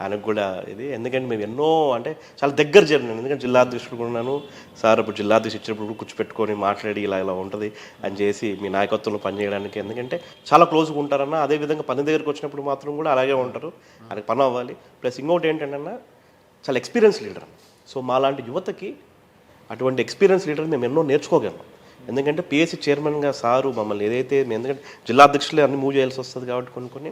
ఆయనకు కూడా ఇది, ఎందుకంటే మేము ఎన్నో అంటే చాలా దగ్గర జరిగినాను. ఎందుకంటే జిల్లా అధ్యక్షుడు కూడా ఉన్నాను సార్. ఇప్పుడు జిల్లా అధ్యక్షుడు ఇచ్చినప్పుడు కూర్చోపెట్టుకొని మాట్లాడి ఇలా ఉంటుంది అని చేసి మీ నాయకత్వంలో పనిచేయడానికి, ఎందుకంటే చాలా క్లోజ్గా ఉంటారన్న. అదేవిధంగా పని దగ్గరికి వచ్చినప్పుడు మాత్రం కూడా అలాగే ఉంటారు. ఆయనకు పని అవ్వాలి. ప్లస్ ఇంకోటి ఏంటంటే చాలా ఎక్స్పీరియన్స్ లీడర్. సో మాలాంటి యువతకి అటువంటి ఎక్స్పీరియన్స్ లీడర్ మేము ఎన్నో నేర్చుకోగలం. ఎందుకంటే పిఎస్సి చైర్మన్గా సారు మమ్మల్ని ఏదైతే, ఎందుకంటే జిల్లా అధ్యక్షులే అన్ని మూవ్ చేయాల్సి వస్తుంది కాబట్టి కొన్ని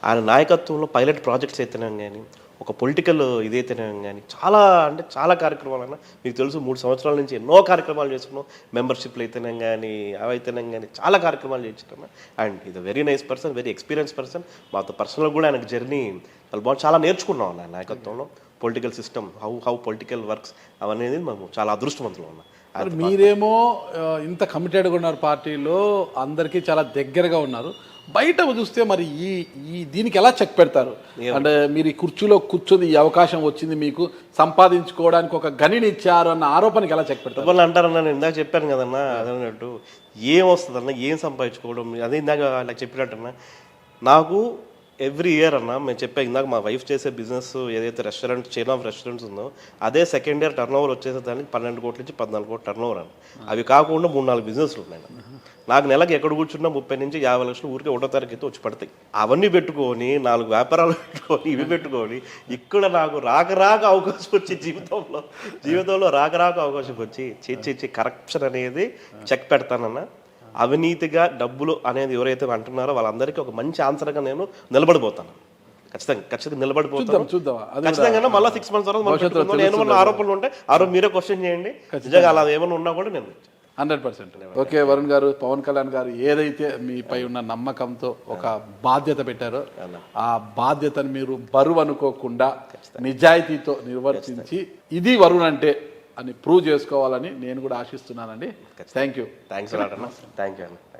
ఆయన నాయకత్వంలో పైలట్ ప్రాజెక్ట్స్ అయితేనే కానీ, ఒక పొలిటికల్ ఇదైతేనే కానీ చాలా అంటే చాలా కార్యక్రమాలన్నా మీకు తెలుసు. 3 సంవత్సరాల నుంచి ఎన్నో కార్యక్రమాలు చేసుకున్నాం. మెంబర్షిప్లు అయితేనే కానీ, అవైతేనే కానీ చాలా కార్యక్రమాలు చేస్తున్నాం. అండ్ ఇది very nice person, very experience person. మాతో పర్సనల్ కూడా ఆయనకు జర్నీ చాలా బాగుంది. చాలా నేర్చుకున్నాం అన్న నాయకత్వంలో. Political system, how political works అవనేది మేము చాలా అదృష్టవంతులు ఉన్నాం. మీరేమో ఇంత కమిటెడ్గా ఉన్నారు, పార్టీలో అందరికీ చాలా దగ్గరగా ఉన్నారు. బయట చూస్తే మరి ఈ ఈ దీనికి ఎలా చెక్ పెడతారు? అంటే మీరు ఈ కుర్చీలో కూర్చొని ఈ అవకాశం వచ్చింది మీకు, సంపాదించుకోవడానికి ఒక గనిని ఇచ్చారు అన్న ఆరోపణకి ఎలా చెక్ పెడతారు? వాళ్ళు అంటారన్నా, నేను ఇందాక చెప్పాను కదన్నా, అదన్నట్టు ఏం వస్తుందన్నా, ఏం సంపాదించుకోవడం, అదే ఇందాక వాళ్ళకి చెప్పినట్టన్నా, నాకు ఎవ్రీ ఇయర్ అన్న మేము చెప్పే ఇందాక మా వైఫ్ చేసే బిజినెస్ ఏదైతే రెస్టారెంట్ చైన్ ఆఫ్ రెస్టారెంట్స్ ఉందో అదే సెకండ్ ఇయర్ టర్న్ ఓవర్ వచ్చేసే దానికి 12 కోట్ల నుంచి 14 కోట్ల టర్న్ ఓవర్ అని. అవి కాకుండా 3-4 బిజినెస్లు ఉన్నాయి. నాకు నెలకు ఎక్కడ కూర్చున్నా 30 నుంచి 50 లక్షలు ఊరికే 1వ తారీఖు అయితే వచ్చి పడతాయి. అవన్నీ పెట్టుకొని 4 వ్యాపారాలు పెట్టుకొని ఇవి పెట్టుకొని ఇక్కడ నాకు రాక అవకాశం వచ్చి జీవితంలో రాక అవకాశం వచ్చి చేసి కరప్షన్ అనేది చెక్ పెడతానన్నా. అవినీతిగా డబ్బులు అనేది ఎవరైతే అంటున్నారో వాళ్ళందరికీ ఒక మంచి ఆన్సర్గా నేను నిలబడిపోతాను. ఖచ్చితంగా నిలబడిపోతాను. ఖచ్చితంగా మళ్ళీ 6 months తర్వాత ఏమన్నా ఆరోపణలు ఉంటే మీరే క్వశ్చన్ చేయండి. నిజంగా అలా ఏమైనా ఉన్నా కూడా నేను 100%. ఓకే వరుణ్ గారు, పవన్ కళ్యాణ్ గారు ఏదైతే మీపై ఉన్న నమ్మకంతో ఒక బాధ్యత పెట్టారో ఆ బాధ్యతను మీరు బరువు అనుకోకుండా నిజాయితీతో నిర్వర్తించి ఇది వరుణ్ అంటే అని ప్రూవ్ చేసుకోవాలని నేను కూడా ఆశిస్తున్నానండి. Thank you. థ్యాంక్స్.